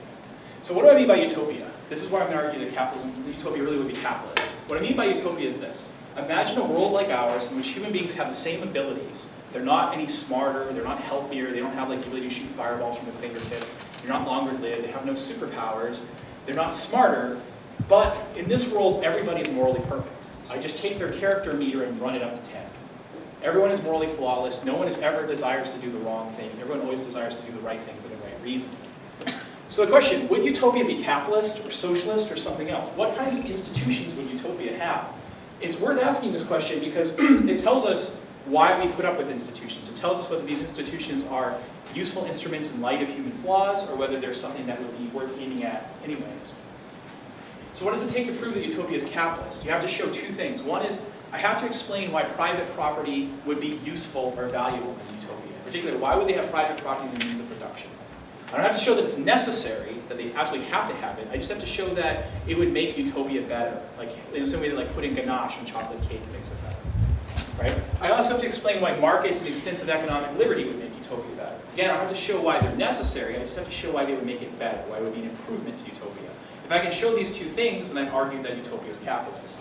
So what do I mean by utopia? This is why I'm going to argue that utopia really would be capitalist. What I mean by utopia is this. Imagine a world like ours in which human beings have the same abilities. They're not any smarter, they're not healthier, they don't have like the ability to shoot fireballs from their fingertips, they're not longer lived, they have no superpowers, they're not smarter, but in this world everybody is morally perfect. I just take their character meter and run it up to 10. Everyone is morally flawless. No one ever desires to do the wrong thing. Everyone always desires to do the right thing for the right reason. So the question, would utopia be capitalist or socialist or something else? What kinds of institutions would utopia have? It's worth asking this question because it tells us why we put up with institutions. It tells us whether these institutions are useful instruments in light of human flaws or whether there's something that would be worth aiming at anyways. So what does it take to prove that utopia is capitalist? You have to show two things. One is, I have to explain why private property would be useful or valuable in utopia. In particular, why would they have private property as a means of production? I don't have to show that it's necessary, that they absolutely have to have it. I just have to show that it would make utopia better. Like in the same way that like putting ganache on chocolate cake makes it better. Right? I also have to explain why markets and extensive economic liberty would make utopia better. Again, I don't have to show why they're necessary, I just have to show why they would make it better, why it would be an improvement to utopia. If I can show these two things, then I've argued that utopia is capitalist.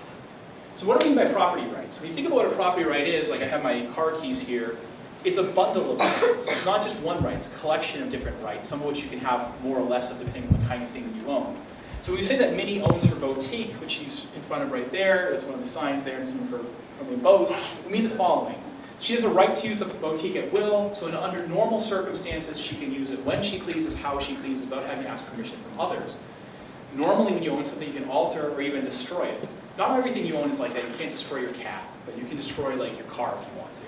So what do I mean by property rights? When you think about what a property right is, like I have my car keys here, it's a bundle of rights. So it's not just one right, it's a collection of different rights, some of which you can have more or less of depending on the kind of thing that you own. So when you say that Minnie owns her boutique, which she's in front of right there, that's one of the signs there, and some of her bows, we mean the following. She has a right to use the boutique at will, so under normal circumstances she can use it when she pleases, how she pleases, without having to ask permission from others. Normally when you own something, you can alter or even destroy it. Not everything you own is like that. You can't destroy your cat, but you can destroy like your car if you want to.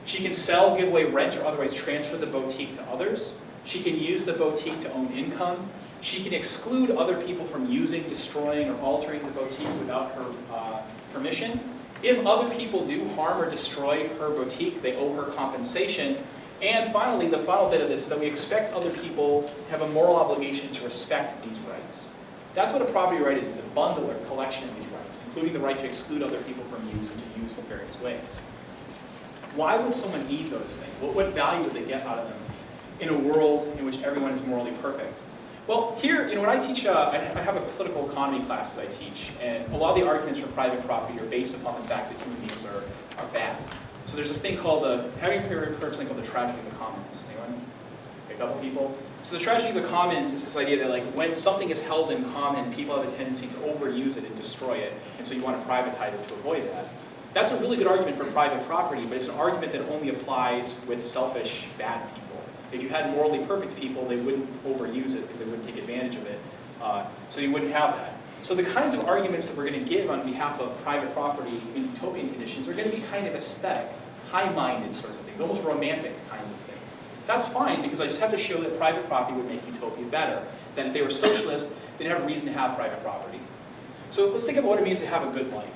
She can sell, give away, rent, or otherwise transfer the boutique to others. She can use the boutique to own income. She can exclude other people from using, destroying, or altering the boutique without her permission. If other people do harm or destroy her boutique, they owe her compensation. And finally, the final bit of this is that we expect other people to have a moral obligation to respect these rights. That's what a property right is. It's a bundle or collection of these rights, including the right to exclude other people from use and to use in various ways. Why would someone need those things? What value would they get out of them in a world in which everyone is morally perfect? Well, here, when I teach, I have a political economy class that I teach, and a lot of the arguments for private property are based upon the fact that human beings are bad. So there's this thing called having heard something called the tragedy of the commons. Anyone? A couple people? So the tragedy of the commons is this idea that like when something is held in common, people have a tendency to overuse it and destroy it, and so you want to privatize it to avoid that. That's a really good argument for private property, but it's an argument that only applies with selfish, bad people. If you had morally perfect people, they wouldn't overuse it because they wouldn't take advantage of it, so you wouldn't have that. So the kinds of arguments that we're going to give on behalf of private property in utopian conditions are going to be kind of aesthetic, high-minded sorts of things, almost romantic kinds of things. That's fine because I just have to show that private property would make utopia better. That if they were socialist, they'd have a reason to have private property. So let's think about what it means to have a good life.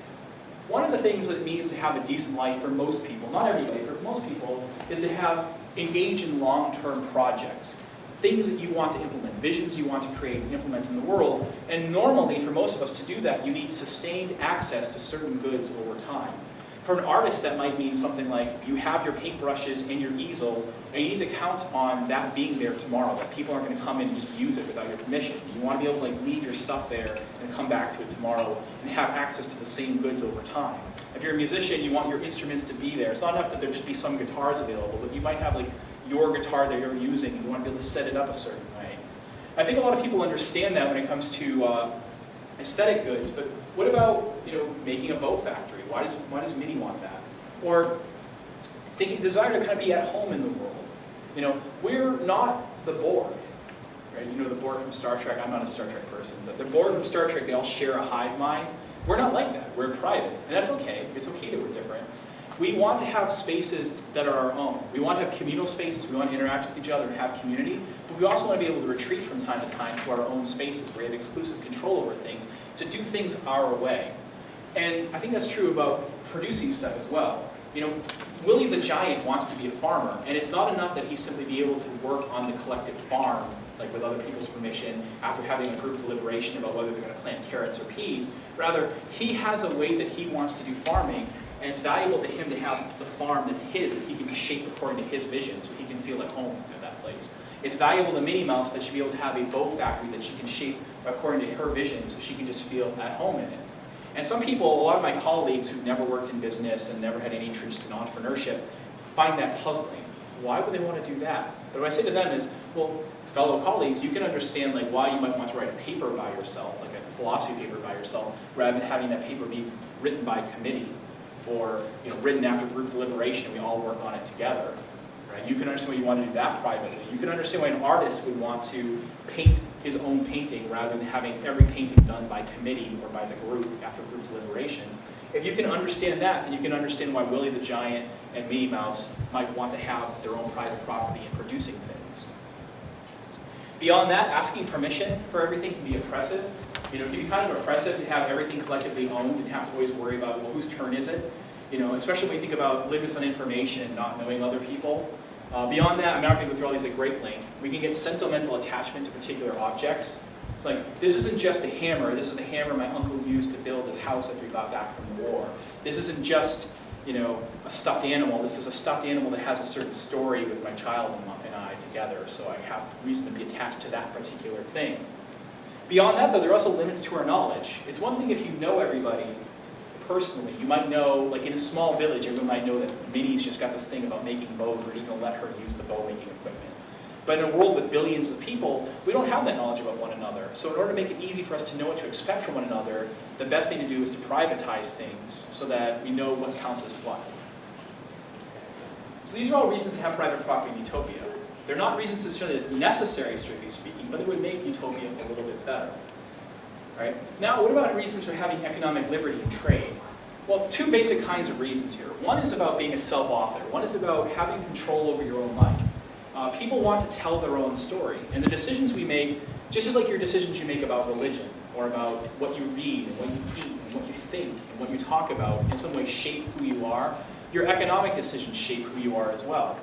One of the things that it means to have a decent life for most people, not everybody, but for most people, is to engage in long-term projects. things that you want to implement, visions you want to create and implement in the world. And normally, for most of us to do that, you need sustained access to certain goods over time. For an artist, that might mean something like you have your paintbrushes and your easel, and you need to count on that being there tomorrow, that people aren't going to come in and just use it without your permission. You want to be able to leave your stuff there and come back to it tomorrow and have access to the same goods over time. If you're a musician, you want your instruments to be there. It's not enough that there just be some guitars available, but you might have your guitar that you're using, and you want to be able to set it up a certain way. I think a lot of people understand that when it comes to aesthetic goods, but what about making a bow factory? Why does Minnie want that? Or desire to kind of be at home in the world. We're not the Borg, right? The Borg from Star Trek. I'm not a Star Trek person, but the Borg from Star Trek, they all share a hive mind. We're not like that. We're private, and that's okay. It's okay that we're different. We want to have spaces that are our own. We want to have communal spaces. We want to interact with each other and have community, but we also want to be able to retreat from time to time to our own spaces where we have exclusive control over things, to do things our way. And I think that's true about producing stuff as well. Willie the Giant wants to be a farmer, and it's not enough that he simply be able to work on the collective farm, like with other people's permission, after having a group deliberation about whether they're going to plant carrots or peas. Rather, he has a way that he wants to do farming, and it's valuable to him to have the farm that's his, that he can shape according to his vision, so he can feel at home in that place. It's valuable to Minnie Mouse that she'll be able to have a bow factory that she can shape according to her vision, so she can just feel at home in it. And some people, a lot of my colleagues who've never worked in business and never had any interest in entrepreneurship, find that puzzling. Why would they want to do that? But what I say to them is, well, fellow colleagues, you can understand why you might want to write a paper by yourself, like a philosophy paper by yourself, rather than having that paper be written by committee, or written after group deliberation, and we all work on it together. Right? You can understand why you want to do that privately. You can understand why an artist would want to paint his own painting rather than having every painting done by committee or by the group after group deliberation. If you can understand that, then you can understand why Willie the Giant and Minnie Mouse might want to have their own private property in producing things. Beyond that, asking permission for everything can be oppressive. It can be kind of oppressive to have everything collectively owned and have to always worry about, well, whose turn is it? Especially when you think about limits on information and not knowing other people. Beyond that, I'm not going to go through all these at great length. We can get sentimental attachment to particular objects. It's like, this isn't just a hammer. This is the hammer my uncle used to build his house after he got back from the war. This isn't just, a stuffed animal. This is a stuffed animal that has a certain story with my child and I together, so I have reason to be attached to that particular thing. Beyond that, though, there are also limits to our knowledge. It's one thing if you know everybody personally. You might know, in a small village, everyone might know that Minnie's just got this thing about making bows. We're just going to let her use the bow-making equipment. But in a world with billions of people, we don't have that knowledge about one another. So in order to make it easy for us to know what to expect from one another, the best thing to do is to privatize things so that we know what counts as what. So these are all reasons to have private property in Utopia. They're not reasons to show that it's necessary, strictly speaking, but it would make Utopia a little bit better. Right? Now, what about reasons for having economic liberty and trade? Well, two basic kinds of reasons here. One is about being a self-author. One is about having control over your own life. People want to tell their own story. And the decisions we make, just as like your decisions you make about religion, or about what you read, and what you eat, and what you think, and what you talk about, in some way shape who you are, your economic decisions shape who you are as well.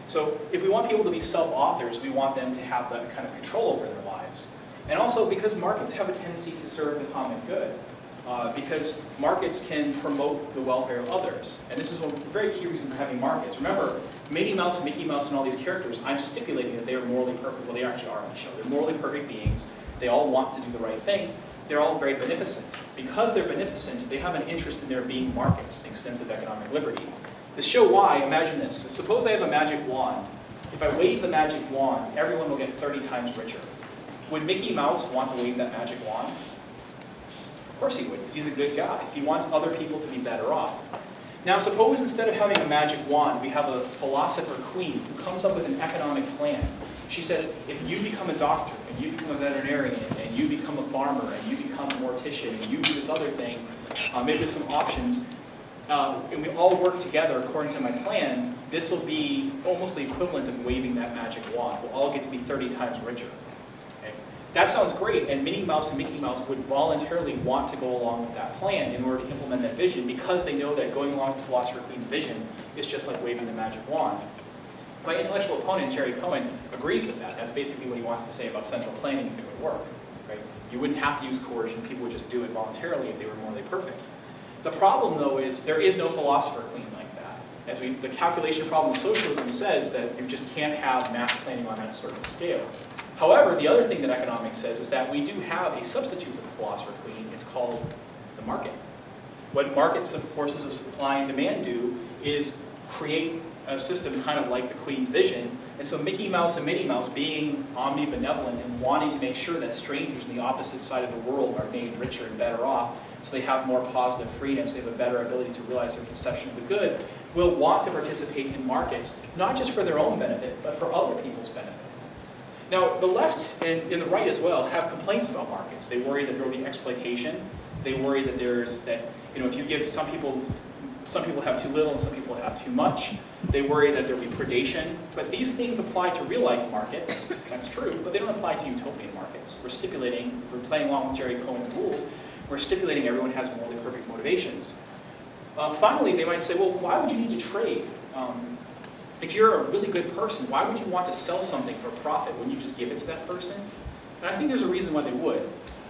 So if we want people to be self-authors, we want them to have that kind of control over their lives. And also because markets have a tendency to serve the common good. Because markets can promote the welfare of others. And this is a very key reason for having markets. Remember, Minnie Mouse, Mickey Mouse, and all these characters, I'm stipulating that they are morally perfect. Well, they actually are on the show. They're morally perfect beings. They all want to do the right thing. They're all very beneficent. Because they're beneficent, they have an interest in there being markets and extensive economic liberty. To show why, imagine this. Suppose I have a magic wand. If I wave the magic wand, everyone will get 30 times richer. Would Mickey Mouse want to wave that magic wand? Of course he would, because he's a good guy. He wants other people to be better off. Now suppose instead of having a magic wand, we have a philosopher queen who comes up with an economic plan. She says, if you become a doctor, and you become a veterinarian, and you become a farmer, and you become a mortician, and you do this other thing, maybe there's some options, and we all work together according to my plan, this will be almost the equivalent of waving that magic wand. We'll all get to be 30 times richer. That sounds great, and Minnie Mouse and Mickey Mouse would voluntarily want to go along with that plan in order to implement that vision because they know that going along with Philosopher Queen's vision is just like waving the magic wand. My intellectual opponent, Jerry Cohen, agrees with that. That's basically what he wants to say about central planning if it would work. Right? You wouldn't have to use coercion. People would just do it voluntarily if they were morally perfect. The problem, though, is there is no philosopher clean like that. The calculation problem of socialism says that you just can't have mass planning on that sort of scale. However, the other thing that economics says is that we do have a substitute for the philosopher clean. It's called the market. What market forces of supply and demand do is create a system kind of like the Queen's vision. And so Mickey Mouse and Minnie Mouse being omnibenevolent and wanting to make sure that strangers on the opposite side of the world are made richer and better off, so they have more positive freedom, so they have a better ability to realize their conception of the good, will want to participate in markets, not just for their own benefit, but for other people's benefit. Now, the left and the right as well have complaints about markets. They worry that there will be exploitation. They worry that if you give some people have too little and some people have too much. They worry that there will be predation. But these things apply to real-life markets. That's true, but they don't apply to utopian markets. We're playing along with Jerry Cohen's rules. We're stipulating everyone has morally perfect motivations. Finally, they might say, well, why would you need to trade? If you're a really good person, why would you want to sell something for profit? Wouldn't you just give it to that person? And I think there's a reason why they would.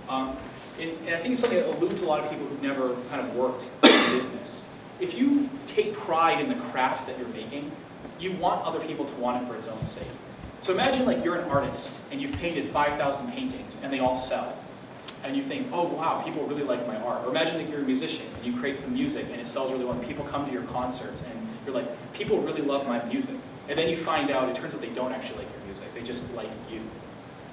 And I think it's something that eludes a lot of people who've never kind of worked in business. If you take pride in the craft that you're making, you want other people to want it for its own sake. So imagine like you're an artist and you've painted 5,000 paintings and they all sell. And you think, oh wow, people really like my art. Or imagine like you're a musician and you create some music and it sells really well and people come to your concerts and you're like, people really love my music. And then you find out, it turns out they don't actually like your music, they just like you.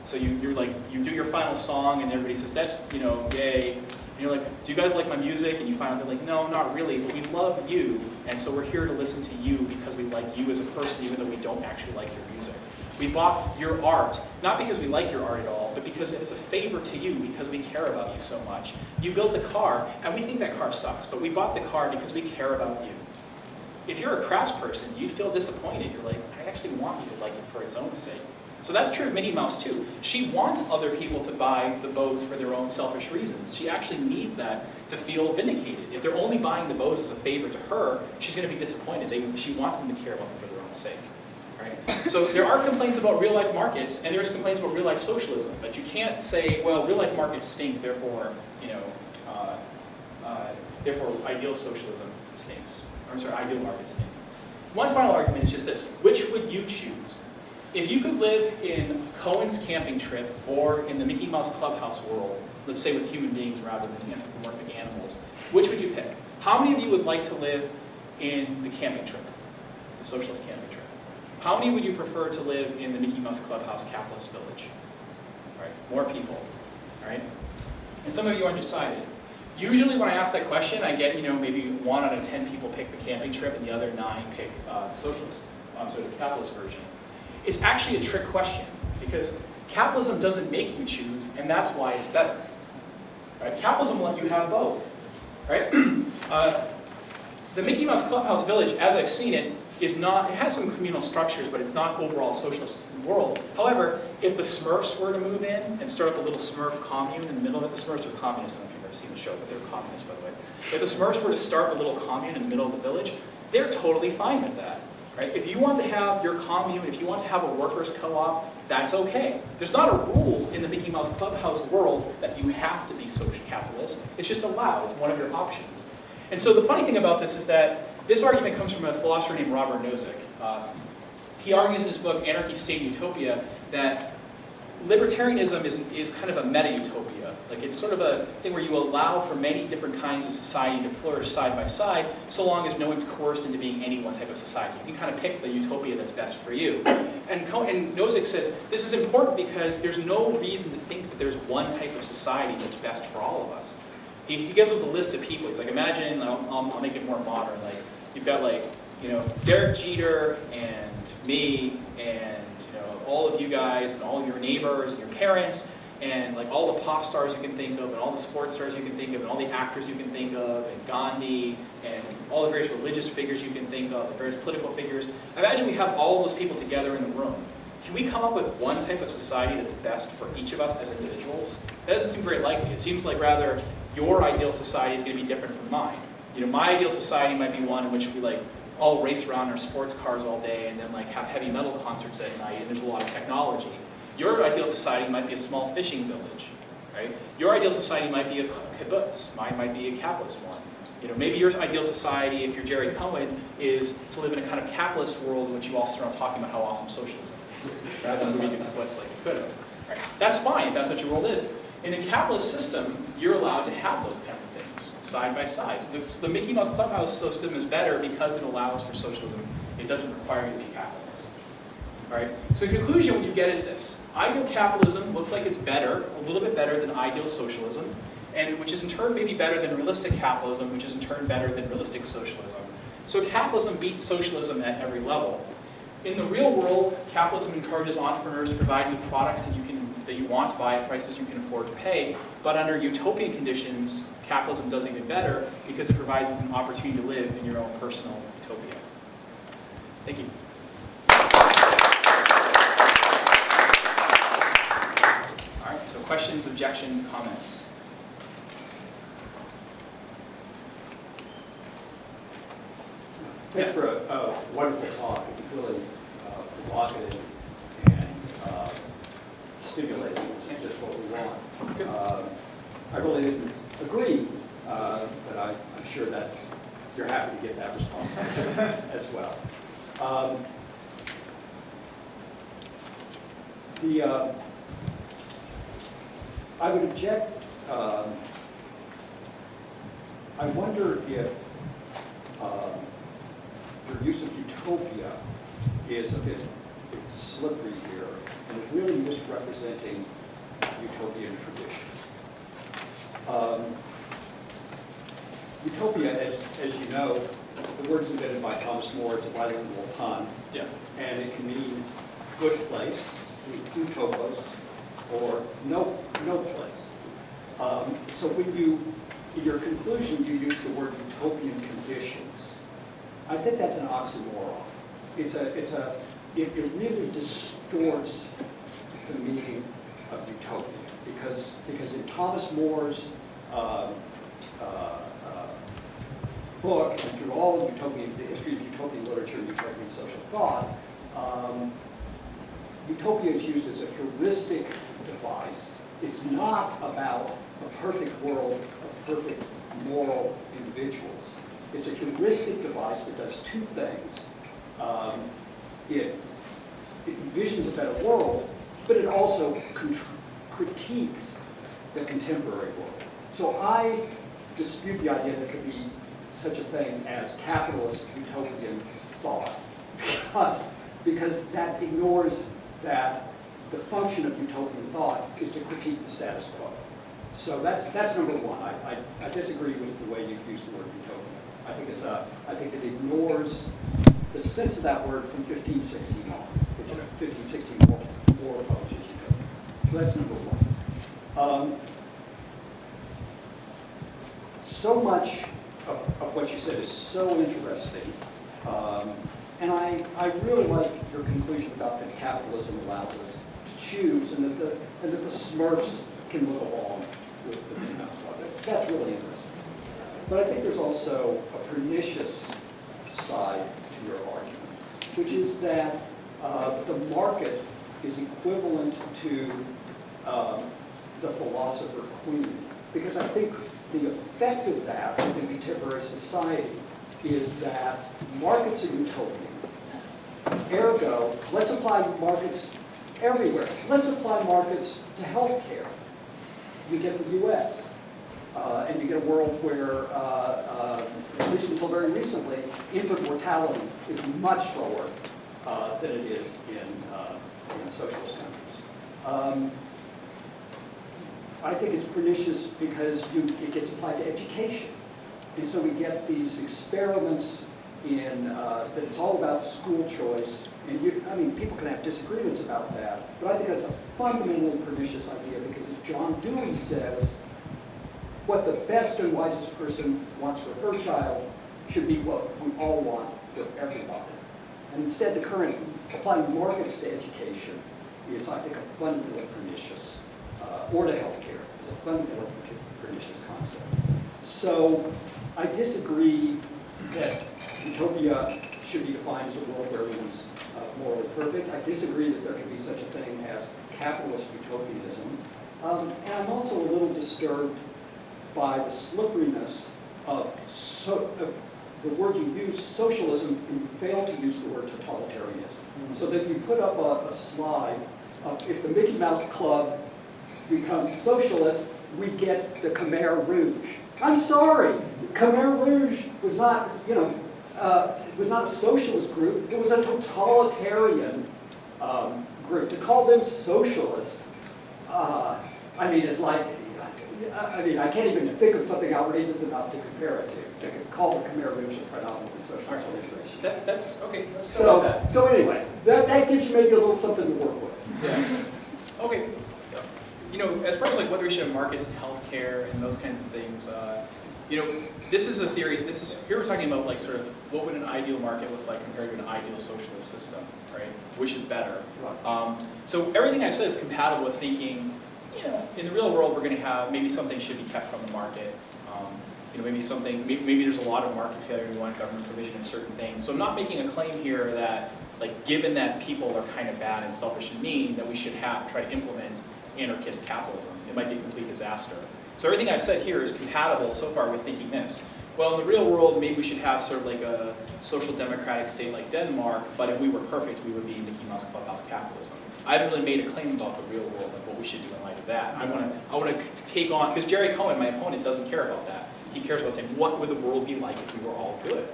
So you do your final song and everybody says, that's, yay. And you're like, do you guys like my music? And you find out they're like, no, not really, but we love you. And so we're here to listen to you because we like you as a person, even though we don't actually like your music. We bought your art, not because we like your art at all, but because it's a favor to you, because we care about you so much. You built a car, and we think that car sucks, but we bought the car because we care about you. If you're a craftsperson, you'd feel disappointed. You're like, I actually want you to like it for its own sake. So that's true of Minnie Mouse too. She wants other people to buy the bows for their own selfish reasons. She actually needs that to feel vindicated. If they're only buying the bows as a favor to her, she's going to be disappointed. She wants them to care about them for their own sake. Right? So there are complaints about real-life markets, and there's complaints about real-life socialism. But you can't say, well, real-life markets stink, therefore, therefore ideal socialism stinks. Or sorry, ideal markets stink. One final argument is just this: which would you choose? If you could live in Cohen's camping trip or in the Mickey Mouse Clubhouse world, let's say with human beings rather than anthropomorphic animals, which would you pick? How many of you would like to live in the camping trip, the socialist camping trip? How many would you prefer to live in the Mickey Mouse Clubhouse capitalist village? All right, more people, all right? And some of you are undecided. Usually when I ask that question, I get, maybe 1 out of 10 people pick the camping trip and the other 9 pick the capitalist version. It's actually a trick question because capitalism doesn't make you choose, and that's why it's better. Right? Capitalism will let you have both. Right? The Mickey Mouse Clubhouse Village, as I've seen it, it has some communal structures, but it's not overall a socialist world. However, if the Smurfs were to move in and start up a little Smurf commune in the middle of it, the Smurfs are communists, I don't know if you've ever seen the show, but they're communists, by the way. If the Smurfs were to start a little commune in the middle of the village, they're totally fine with that. Right? If you want to have your commune, if you want to have a workers' co-op, that's okay. There's not a rule in the Mickey Mouse Clubhouse world that you have to be social capitalist. It's just allowed. It's one of your options. And so the funny thing about this is that this argument comes from a philosopher named Robert Nozick. He argues in his book, Anarchy, State, and Utopia, that libertarianism is kind of a meta-utopia. Like it's sort of a thing where you allow for many different kinds of society to flourish side by side, so long as no one's coerced into being any one type of society. You can kind of pick the utopia that's best for you. And Nozick says, this is important because there's no reason to think that there's one type of society that's best for all of us. He gives up a list of people. He's like, imagine, I'll make it more modern. Like, you've got like, Derek Jeter and me and all of you guys and all of your neighbors and your parents and like all the pop stars you can think of and all the sports stars you can think of and all the actors you can think of and Gandhi and all the various religious figures you can think of and various political figures. Imagine we have all those people together in the room. Can we come up with one type of society that's best for each of us as individuals? That doesn't seem very likely. It seems like rather your ideal society is going to be different from mine. My ideal society might be one in which we like all race around our sports cars all day and then like have heavy metal concerts at night and there's a lot of technology. Your ideal society might be a small fishing village, right? Your ideal society might be a kibbutz. Mine might be a capitalist one. You know, maybe your ideal society, if you're Jerry Cohen, is to live in a kind of capitalist world in which you all sit around talking about how awesome socialism is, rather than moving to kibbutz like you could have. Right? That's fine if that's what your world is. In a capitalist system, you're allowed to have those kinds of things side by side. So the Mickey Mouse Clubhouse system is better because it allows for socialism. It doesn't require you to be a capitalist. All right? So the conclusion what you get is this. Ideal capitalism looks like it's better, a little bit better than ideal socialism, and which is in turn maybe better than realistic capitalism, which is in turn better than realistic socialism. So capitalism beats socialism at every level. In the real world, capitalism encourages entrepreneurs to provide you products that you want to buy at prices you can afford to pay, but under utopian conditions, capitalism does even better because it provides you with an opportunity to live in your own personal utopia. Thank you. All right, so questions, objections, comments? Thanks for a wonderful talk. It was really provocative and stimulating, just what we want. I really didn't agree, but I'm sure you're happy to get that response as well. I would object. I wonder if your use of utopia is a bit slippery here and is really misrepresenting utopian tradition. Utopia, as you know, the word is invented by Thomas More. It's a bilingual pun, Yeah. and it can mean good place, utopos, or no place. So when in your conclusion, you use the word utopian conditions. I think that's an oxymoron. It really distorts the meaning of utopia because in Thomas More's book and through all of the history of utopian literature and utopian social thought, utopia is used as a heuristic device. It's not about a perfect world of perfect moral individuals. It's a heuristic device that does two things. It envisions a better world, but it also critiques the contemporary world. So I dispute the idea there could be such a thing as capitalist utopian thought, because that ignores that the function of utopian thought is to critique the status quo. So that's number one. I disagree with the way you use the word utopia. I think it ignores the sense of that word from 1516 on, which 1516 more publishes utopia. So that's number one. So much of what you said is so interesting, and I really like your conclusion about that capitalism allows us to choose, and that the Smurfs can look along with the Mickey Mouse Club. That's really interesting. But I think there's also a pernicious side to your argument, which is that the market is equivalent to the philosopher queen. Because I think the effect of that in contemporary society is that markets are utopian. Ergo, let's apply markets everywhere. Let's apply markets to healthcare. You get the U.S. And you get a world where, at least until very recently, infant mortality is much lower than it is in socialist countries. I think it's pernicious because it gets applied to education. And so we get these experiments that it's all about school choice. And people can have disagreements about that, but I think that's a fundamentally pernicious idea because as John Dewey says, what the best and wisest person wants for her child should be what we all want for everybody. And instead, the current applying markets to education is, I think, a fundamentally pernicious, or to healthcare, is a fundamentally pernicious concept. So I disagree that utopia should be defined as a world where everyone's morally perfect. I disagree that there can be such a thing as capitalist utopianism. And I'm also a little disturbed by the slipperiness of the word you use, socialism, and you fail to use the word totalitarianism. So that you put up a slide of if the Mickey Mouse Club becomes socialist, we get the Khmer Rouge. I'm sorry, Khmer Rouge was not, was not a socialist group. It was a totalitarian group. To call them socialist, I mean, it's like, I can't even think of something outrageous enough to compare it to call the Khmer Rouge a predominantly socialist organization. That's okay. Let's go with that. So anyway, that gives you maybe a little something to work with. Yeah. Okay. As far as like whether we should have markets in healthcare and those kinds of things, this is a theory. Here we're talking about like sort of what would an ideal market look like compared to an ideal socialist system, right? Which is better. Right. So everything I said is compatible with thinking, in the real world we're going to have maybe something should be kept from the market. Maybe there's a lot of market failure. We want government provision in certain things. So I'm not making a claim here that, like, given that people are kind of bad and selfish and mean, that we should try to implement anarchist capitalism. It might be a complete disaster. So everything I've said here is compatible so far with thinking this. Well, in the real world, maybe we should have sort of like a social democratic state like Denmark, but if we were perfect, we would be Mickey Mouse Clubhouse capitalism. I haven't really made a claim about the real world, like what we should do in light of that. I want to take on, because Jerry Cohen, my opponent, doesn't care about that. He cares about saying, what would the world be like if we were all good,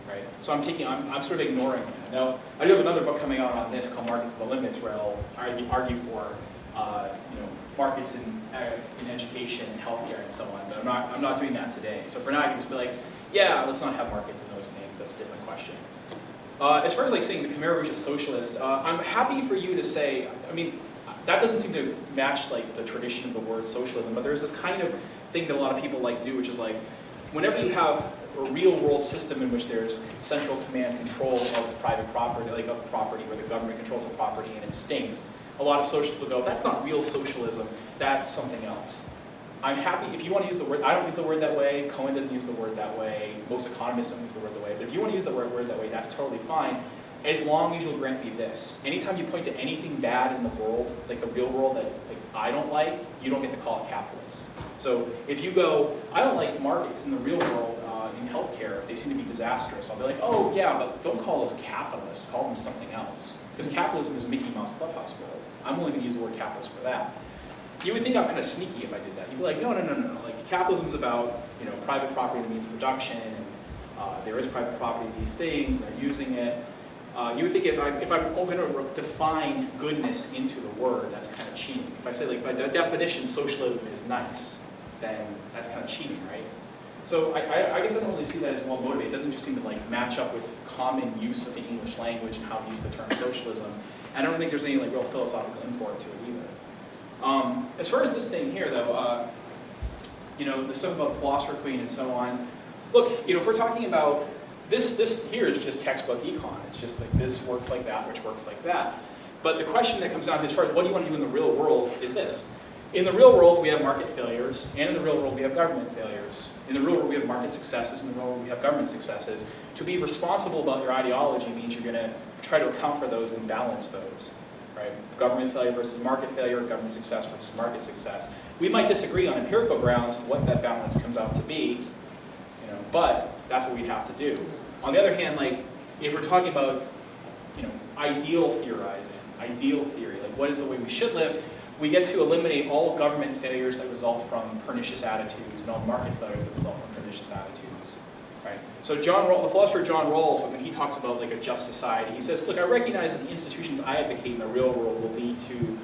right? So I'm sort of ignoring that. Now, I do have another book coming out on this called Markets of the Limits, where I'll argue for, markets in education and healthcare and so on. But I'm not doing that today. So for now, I can just be like, yeah, let's not have markets in those names. That's a different question. As far as like saying the Khmer Rouge is socialist, I'm happy for you to say. I mean, that doesn't seem to match like the tradition of the word socialism. But there's this kind of thing that a lot of people like to do, which is like, whenever you have a real world system in which there's central command control of private property, like of property, where the government controls the property and it stinks, a lot of socialists will go, that's not real socialism, that's something else. I'm happy, if you want to use the word, I don't use the word that way, Cohen doesn't use the word that way, most economists don't use the word that way, but if you want to use the word that way, that's totally fine, as long as you'll grant me this. Anytime you point to anything bad in the world, like the real world that I don't like, you don't get to call it capitalist. So if you go, I don't like markets in the real world in healthcare, they seem to be disastrous, I'll be like, oh yeah, but don't call those capitalists, call them something else. Because capitalism is a Mickey Mouse Clubhouse world. I'm only going to use the word capitalist for that. You would think I'm kind of sneaky if I did that. You'd be like, no. Like capitalism is about private property that means production, and there is private property in these things, and they're using it. You would think if I'm going to define goodness into the word, that's kind of cheating. If I say like by definition socialism is nice, then that's kind of cheating, right? So I guess I don't really see that as well motivated. It doesn't just seem to like match up with common use of the English language and how we use the term socialism. And I don't think there's any like real philosophical import to it either. As far as this thing here, though, the stuff about the philosopher queen and so on. Look, if we're talking about this here is just textbook econ. It's just like this works like that, which works like that. But the question that comes down to as far as what do you want to do in the real world is this. In the real world, we have market failures, and in the real world, we have government failures. In the real world, we have market successes, in the real world, we have government successes. To be responsible about your ideology means you're going to try to account for those and balance those, right? Government failure versus market failure, government success versus market success. We might disagree on empirical grounds what that balance comes out to be, but that's what we'd have to do. On the other hand, like, if we're talking about, ideal theorizing, ideal theory, like what is the way we should live, we get to eliminate all government failures that result from pernicious attitudes and all market failures that result from pernicious attitudes, right? So the philosopher John Rawls, when he talks about like a just society, he says, look, I recognize that the institutions I advocate in the real world will lead to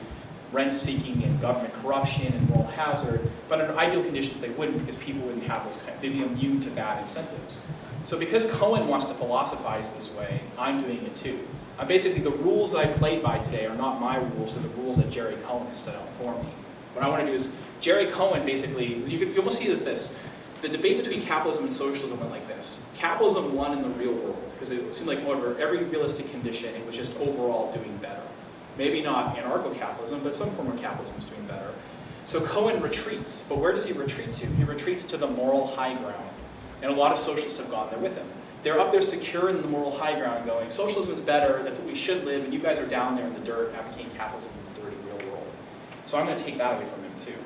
rent-seeking and government corruption and moral hazard, but under ideal conditions they wouldn't, because people wouldn't have those they'd be immune to bad incentives. So because Cohen wants to philosophize this way, I'm doing it too. Basically, the rules that I played by today are not my rules, they're the rules that Jerry Cohen has set out for me. What I want to do is, Jerry Cohen basically, you almost see this. The debate between capitalism and socialism went like this. Capitalism won in the real world, because it seemed like over every realistic condition, it was just overall doing better. Maybe not anarcho-capitalism, but some form of capitalism is doing better. So Cohen retreats, but where does he retreat to? He retreats to the moral high ground. And a lot of socialists have gone there with him. they're up there secure in the moral high ground going, socialism is better, that's what we should live, and you guys are down there in the dirt advocating capitalism in the dirty real world. So I'm going to take that away from him too.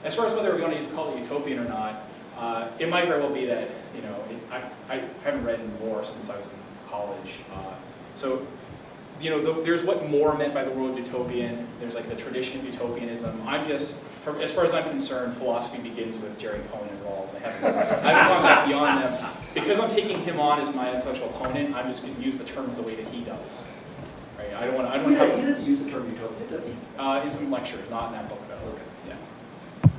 As far as whether we want to just call it utopian or not, it might very well be that, you know, I haven't read more since I was in college. So, you know, there's what Moore meant by the word utopian. There's like the tradition of utopianism. I'm just, as far as I'm concerned, philosophy begins with Jerry Cohen and Rawls. I haven't gone back beyond them. Because I'm taking him on as my intellectual opponent, I'm just going to use the terms the way that he does. Right? I don't want to. He doesn't use the term utopia, does he? In some lectures, not in that book though. Okay. Yeah.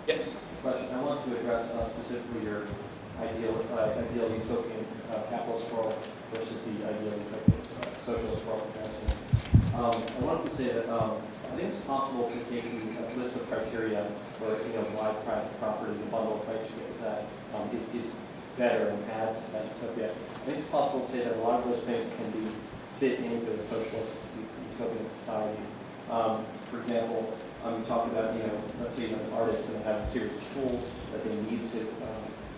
Yes. Question. I want to address specifically your ideal utopian capitalist world versus the ideal utopian socialist world comparison. I wanted to say that I think it's possible to take the list of criteria for wide private property, the bundle of criteria that is better and adds to that utopia. I think it's possible to say that a lot of those things can be fit into the socialist utopian society. For example, I'm talking about, let's say artists and they have a series of tools that they need to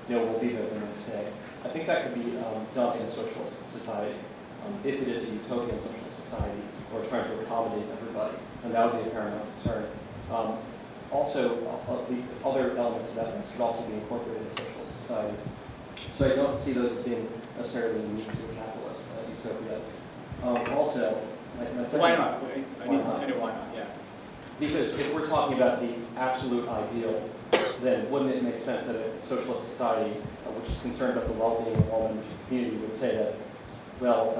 will be there the next day. I think that could be done in a socialist society, if it is a utopian socialist society, or trying to accommodate everybody, and that would be a paramount concern. Also, the other elements of that could also be incorporated in a socialist society. So I don't see those as being necessarily unique to a capitalist utopia. Also, my second, why not? I know why not, yeah. Because if we're talking about the absolute ideal, then wouldn't it make sense that a socialist society, which is concerned about the well-being of all members of the community, would say that, well,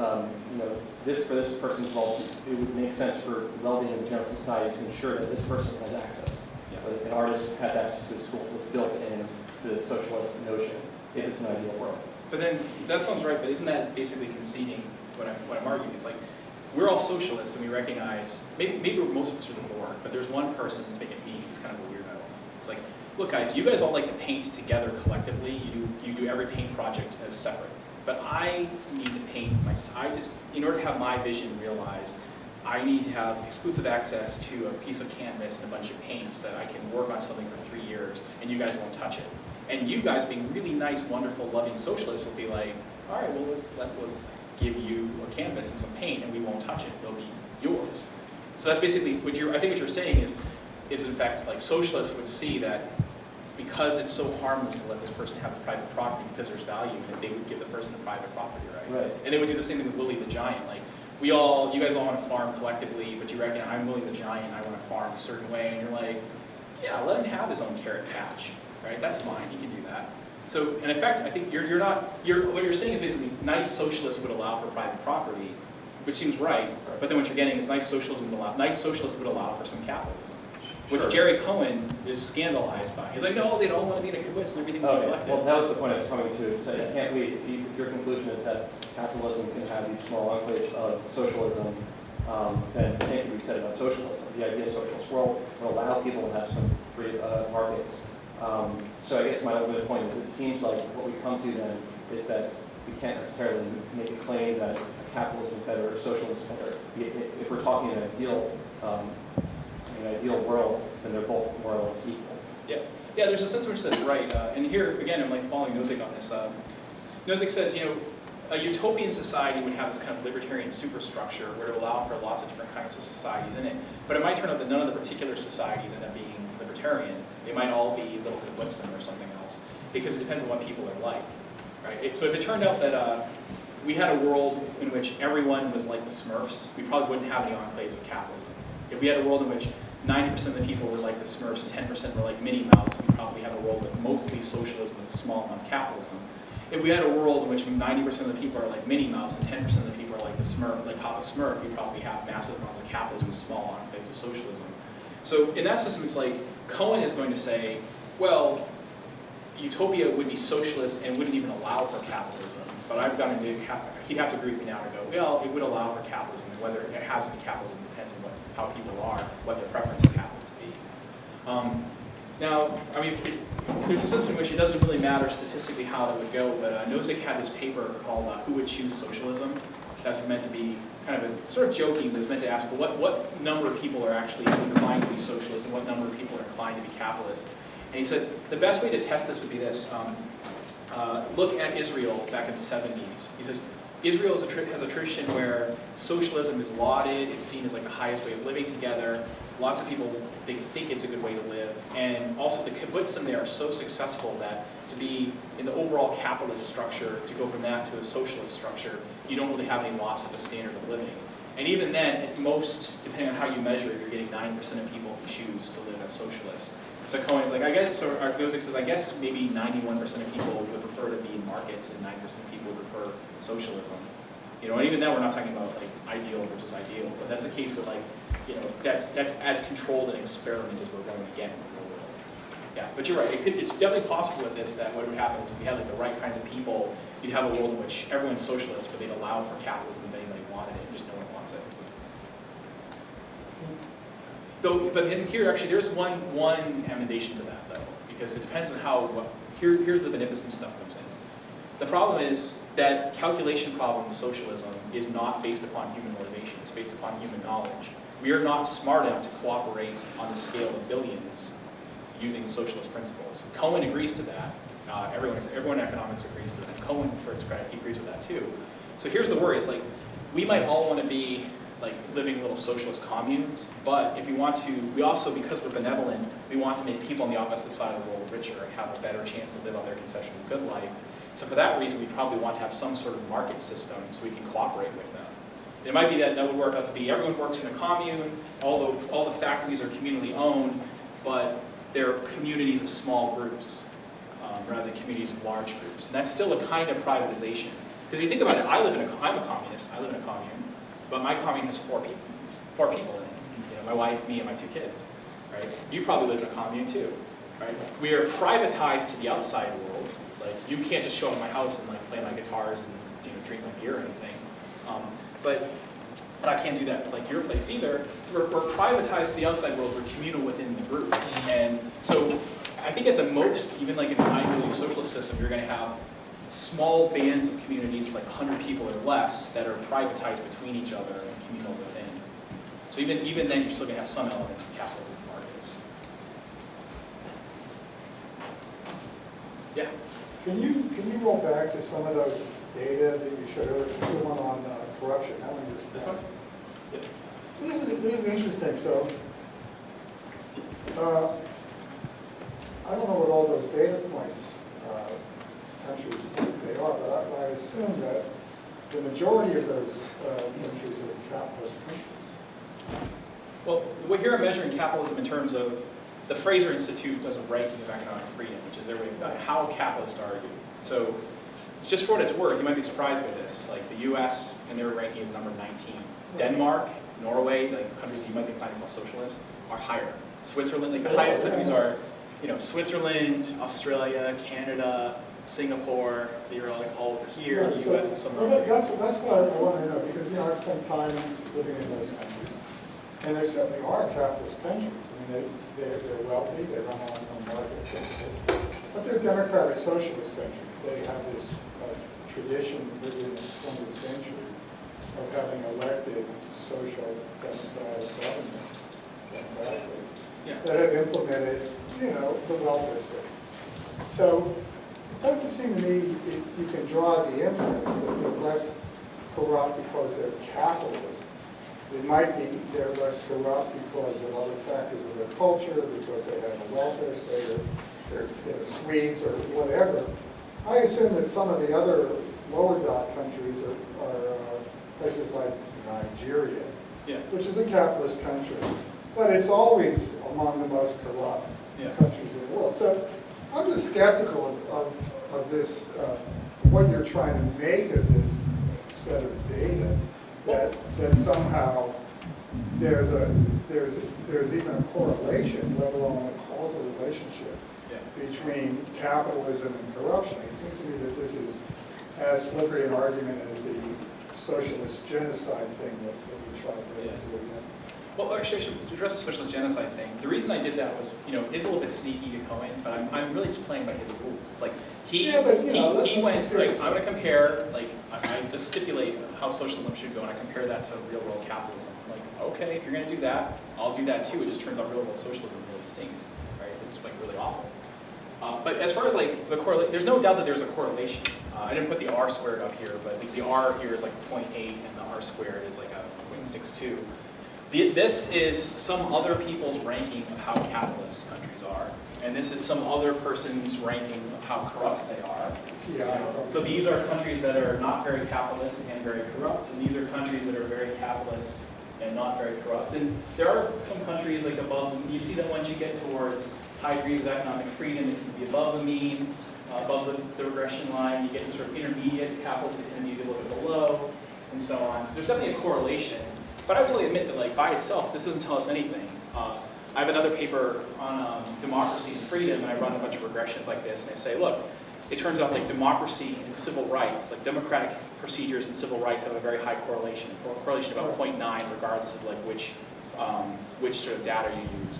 for this person's well-being, it would make sense for the well-being of the general society to ensure that this person has access. Yeah. So an artist has access to a school that's built into the socialist notion, if it's an ideal world. But then, that sounds right, but isn't that basically conceding what I'm arguing? It's like, we're all socialists and we recognize, maybe most of us are the board, but there's one person that's making me who's kind of a weirdo. It's like, look guys, you guys all like to paint together collectively. You do every paint project as separate. But I need to paint in order to have my vision realized, I need to have exclusive access to a piece of canvas and a bunch of paints that I can work on something for 3 years and you guys won't touch it. And you guys being really nice, wonderful, loving socialists will be like, all right, well, let's give you a canvas and some paint and we won't touch it. It'll be yours. So that's basically I think what you're saying is in fact like socialists would see that because it's so harmless to let this person have the private property because there's value in it, they would give the person the private property, right? Right. And they would do the same thing with Willie the Giant. Like, you guys all want to farm collectively, but you reckon I'm Willie the Giant, I want to farm a certain way, and you're like, yeah, let him have his own carrot patch, right? That's fine, he can do that. So, in effect, I think what you're saying is basically nice socialists would allow for private property, which seems right, but then what you're getting is nice socialists would allow for some capitalism, which Sure. Jerry Cohen is scandalized by. He's like, no, they don't want to be in a kibbutz and everything will be collective. Well, that was the point I was coming to. So can't we, if your conclusion is that capitalism can have these small enclaves of socialism, then the same can be said about socialism. The idea of socialist world will allow people to have some free markets. So I guess my ultimate point is it seems like what we come to then is that we can't necessarily make a claim that capitalism is better or socialism is better. If we're talking an ideal world, then they're both more or less equal. Yeah, there's a sense in which that's right. And here, again, I'm like following Nozick on this. Nozick says, a utopian society would have this kind of libertarian superstructure where it would allow for lots of different kinds of societies in it. But it might turn out that none of the particular societies end up being libertarian. They might all be little kibbutzim or something else, because it depends on what people are like, right? So if it turned out that we had a world in which everyone was like the Smurfs, we probably wouldn't have any enclaves of capitalism. If we had a world in which 90% of the people were like the Smurfs and 10% were like Minnie Mouse, we probably have a world with mostly socialism with a small amount of capitalism. If we had a world in which 90% of the people are like Minnie Mouse and 10% of the people are like the Smurf, like Papa Smurf, we probably have massive amounts of capitalism with small enclaves of socialism. So in that system, it's like Cohen is going to say, well, utopia would be socialist and wouldn't even allow for capitalism. But I've got to he'd have to agree with me now to go, well, it would allow for capitalism, and whether it has any capitalism depends on how people are, what their preferences happen to be. Now, I mean, there's a sense in which it doesn't really matter statistically how that would go, but Nozick had this paper called Who Would Choose Socialism? That's meant to be kind of a, sort of joking, but it's meant to ask, well, what number of people are actually inclined to be socialist and what number of people are inclined to be capitalist? And he said, the best way to test this would be this. Look at Israel back in the 70s. He says, Israel has a tradition where socialism is lauded, it's seen as like the highest way of living together. Lots of people think it's a good way to live. And also the kibbutzim there are so successful that to be in the overall capitalist structure, to go from that to a socialist structure, you don't really have any loss of the standard of living. And even then, at most, depending on how you measure it, you're getting 9% of people who choose to live as socialists. So Cohen's like, Nozick says, I guess maybe 91% of people would prefer to be in markets and 9% of people would prefer socialism. You know, and even then we're not talking about like ideal versus ideal, but that's a case where like, you know, that's as controlled an experiment as we're going to get in the real world. Yeah, but you're right, it's definitely possible with this that what would happen is if we had like the right kinds of people, you'd have a world in which everyone's socialist, but they'd allow for capitalism if anybody wanted it, just no one wants it. Though, but then here actually there's one amendation to that though, because it depends on here's the beneficent stuff I'm saying. The problem is that calculation problem with socialism is not based upon human motivation, it's based upon human knowledge. We are not smart enough to cooperate on the scale of billions using socialist principles. Cohen agrees to that. Everyone in economics agrees to that. Cohen, for his credit, he agrees with that too. So here's the worry, it's like, we might all want to be like living little socialist communes, but if we want to, we also, because we're benevolent, we want to make people on the opposite side of the world richer and have a better chance to live out their conception of good life. So for that reason, we probably want to have some sort of market system so we can cooperate with them. It might be that would work out to be everyone works in a commune, all the factories are communally owned, but they're communities of small groups rather than communities of large groups. And that's still a kind of privatization. Because if you think about it, I'm a communist, I live in a commune, but my commune has four people in it. You know, my wife, me, and my 2 kids. Right? You probably live in a commune too. Right? We are privatized to the outside world. Like you can't just show up at my house and like play my guitars and drink my beer or anything. But I can't do that at like your place either. So we're privatized to the outside world. We're communal within the group. And so I think at the most, even like in an ideally socialist system, you're going to have small bands of communities with like 100 people or less that are privatized between each other and communal within. So even then, you're still going to have some elements of capitalism markets. Yeah. Can you roll back to some of those data that you showed earlier? The one on corruption. How many years? This one? Yep. So this is interesting. So I don't know what all those data points countries they are, but I assume that the majority of those countries are capitalist countries. Well, we're here measuring capitalism in terms of the Fraser Institute does a ranking of economic freedom, which is their way of about how capitalist are you. So just for what it's worth, you might be surprised by this. Like the US in their ranking is number 19. Denmark, Norway, like countries that you might be finding called socialist, are higher. Switzerland, like the highest countries are, Switzerland, Australia, Canada, Singapore, they're like all over here, the US is somewhere over here. That's what I want to know, because I spent time living in those countries, and there certainly are capitalist countries. I mean, they're wealthy, they run on markets, but they're democratic socialist countries. They have this tradition within the 20th century of having elected social democratic government democratically that have implemented, the welfare state. So it doesn't seem to me you can draw the inference that they're less corrupt because they're capitalist. It might be they're less corrupt because of other factors of their culture, because they have a welfare state, or they're Swedes, or whatever. I assume that some of the other lower dot countries are places like Nigeria, which is a capitalist country, but it's always among the most corrupt countries in the world. So I'm just skeptical of this, what you're trying to make of this set of data, that somehow there's even a correlation, let alone a causal relationship between capitalism and corruption. It seems to me that this is as slippery an argument as the socialist genocide thing that we tried to do again. Well, actually, I should address the socialist genocide thing. The reason I did that was, it's a little bit sneaky to Cohen, but I'm really just playing by his rules. It's like he went, like, I'm going to compare, like, I just stipulate how socialism should go, and I compare that to real world capitalism. I'm like, okay, if you're going to do that, I'll do that too. It just turns out real world socialism really stinks, right? It's like really awful. But as far as like the correlation, there's no doubt that there's a correlation. I didn't put the R squared up here, but like the R here is like 0.8 and the R squared is like a 0.62. This is some other people's ranking of how capitalist countries are. And this is some other person's ranking of how corrupt they are. Yeah. So these are countries that are not very capitalist and very corrupt, and these are countries that are very capitalist and not very corrupt. And there are some countries like above, you see that once you get towards high degrees of economic freedom, it can be above the mean, above the regression line. You get to sort of intermediate capitalists, it can be a little bit below, and so on. So there's definitely a correlation. But I would totally admit that like by itself, this doesn't tell us anything. I have another paper on democracy and freedom, and I run a bunch of regressions like this, and I say, look, it turns out like democracy and civil rights, like democratic procedures and civil rights have a very high correlation, about 0.9 regardless of like which sort of data you use.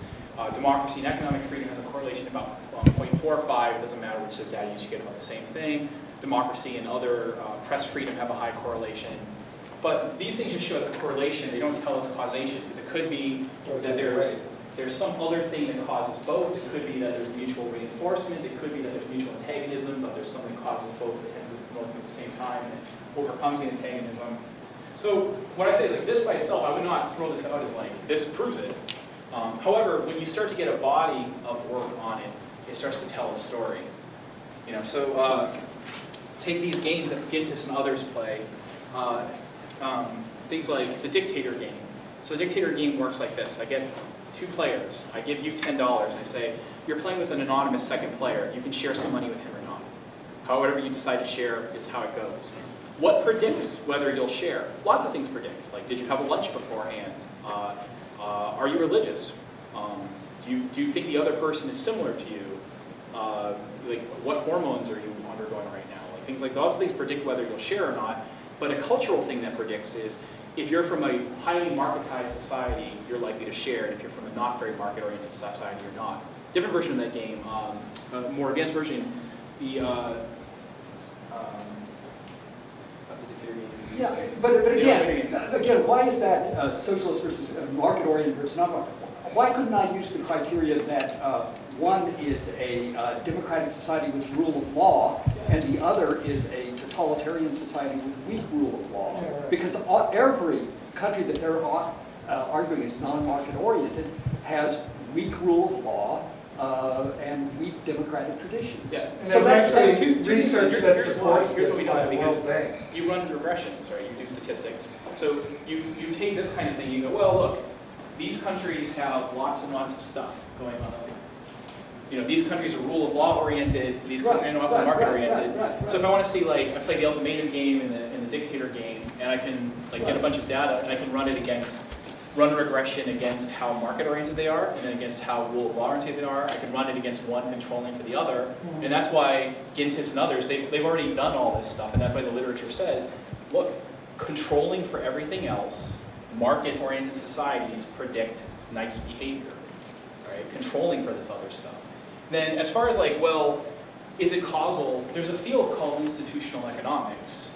Democracy and economic freedom has a correlation about 0.45, it doesn't matter which sort of data you use, you get about the same thing. Democracy and other press freedom have a high correlation. But these things just show us a correlation, they don't tell us causation, because it could be that there's some other thing that causes both. It could be that there's mutual reinforcement. It could be that there's mutual antagonism, but there's something that causes both that tends to promote them at the same time and overcomes the antagonism. So when I say like this by itself, I would not throw this out as like, this proves it. However, when you start to get a body of work on it, it starts to tell a story. You know, so take these games that Gintis and others play. Things like the dictator game. So the dictator game works like this. I get 2 players. I give you $10 and I say, you're playing with an anonymous second player. You can share some money with him or not. However you decide to share is how it goes. What predicts whether you'll share? Lots of things predict. Like, did you have a lunch beforehand? Are you religious? Do you think the other person is similar to you? Like, what hormones are you undergoing right now? Like, things like those things predict whether you'll share or not. But a cultural thing that predicts is, if you're from a highly marketized society, you're likely to share, and if you're from a not very market-oriented society, you're not. Different version of that game, more advanced version, Yeah, but again, why is that socialist versus market-oriented versus not market? Why couldn't I use the criteria that one is a democratic society with rule of law, and the other is a totalitarian society with weak rule of law? Because every country that they're arguing is non-market oriented has weak rule of law and weak democratic traditions. Yeah. And So there's that's actually research that supports here's this what we know, by the because World Bank. you run regressions, right? You do statistics. So you take this kind of thing, you go, well, look, these countries have lots and lots of stuff going on. You know, these countries are rule of law oriented, these countries are also market oriented. So if I want to see, like, I play the ultimatum game and the dictator game, and I can like get a bunch of data and I can run a regression against how market oriented they are and then against how rule of law oriented they are. I can run it against one controlling for the other. And that's why Gintis and others, they've already done all this stuff, and that's why the literature says, look, controlling for everything else, market oriented societies predict nice behavior, right? Controlling for this other stuff. Then as far as like, well, is it causal? There's a field called institutional economics,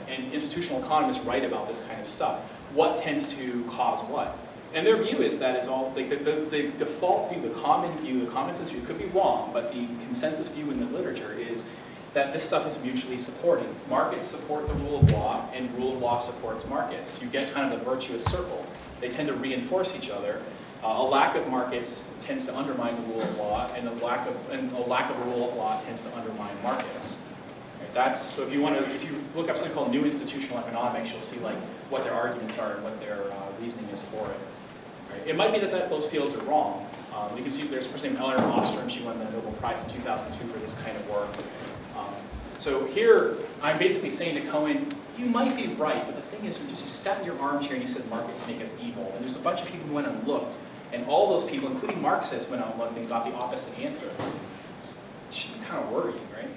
and institutional economists write about this kind of stuff. What tends to cause what? And their view is that it's all, like the default view, the common sense view, could be wrong, but the consensus view in the literature is that this stuff is mutually supporting. Markets support the rule of law, and rule of law supports markets. You get kind of the virtuous circle. They tend to reinforce each other. A lack of markets tends to undermine the rule of law, and a lack of rule of law tends to undermine markets. Right? That's, so if you look up something called New Institutional Economics, you'll see like what their arguments are and what their reasoning is for it. Right? It might be that those fields are wrong. You can see there's a person named Eleanor Ostrom. She won the Nobel Prize in 2002 for this kind of work. So here, I'm basically saying to Cohen, you might be right, but the thing is, you sat in your armchair and you said markets make us evil. And there's a bunch of people who went and looked, and all those people, including Marxists, went out and looked and got the opposite answer. It should be kind of worrying, right?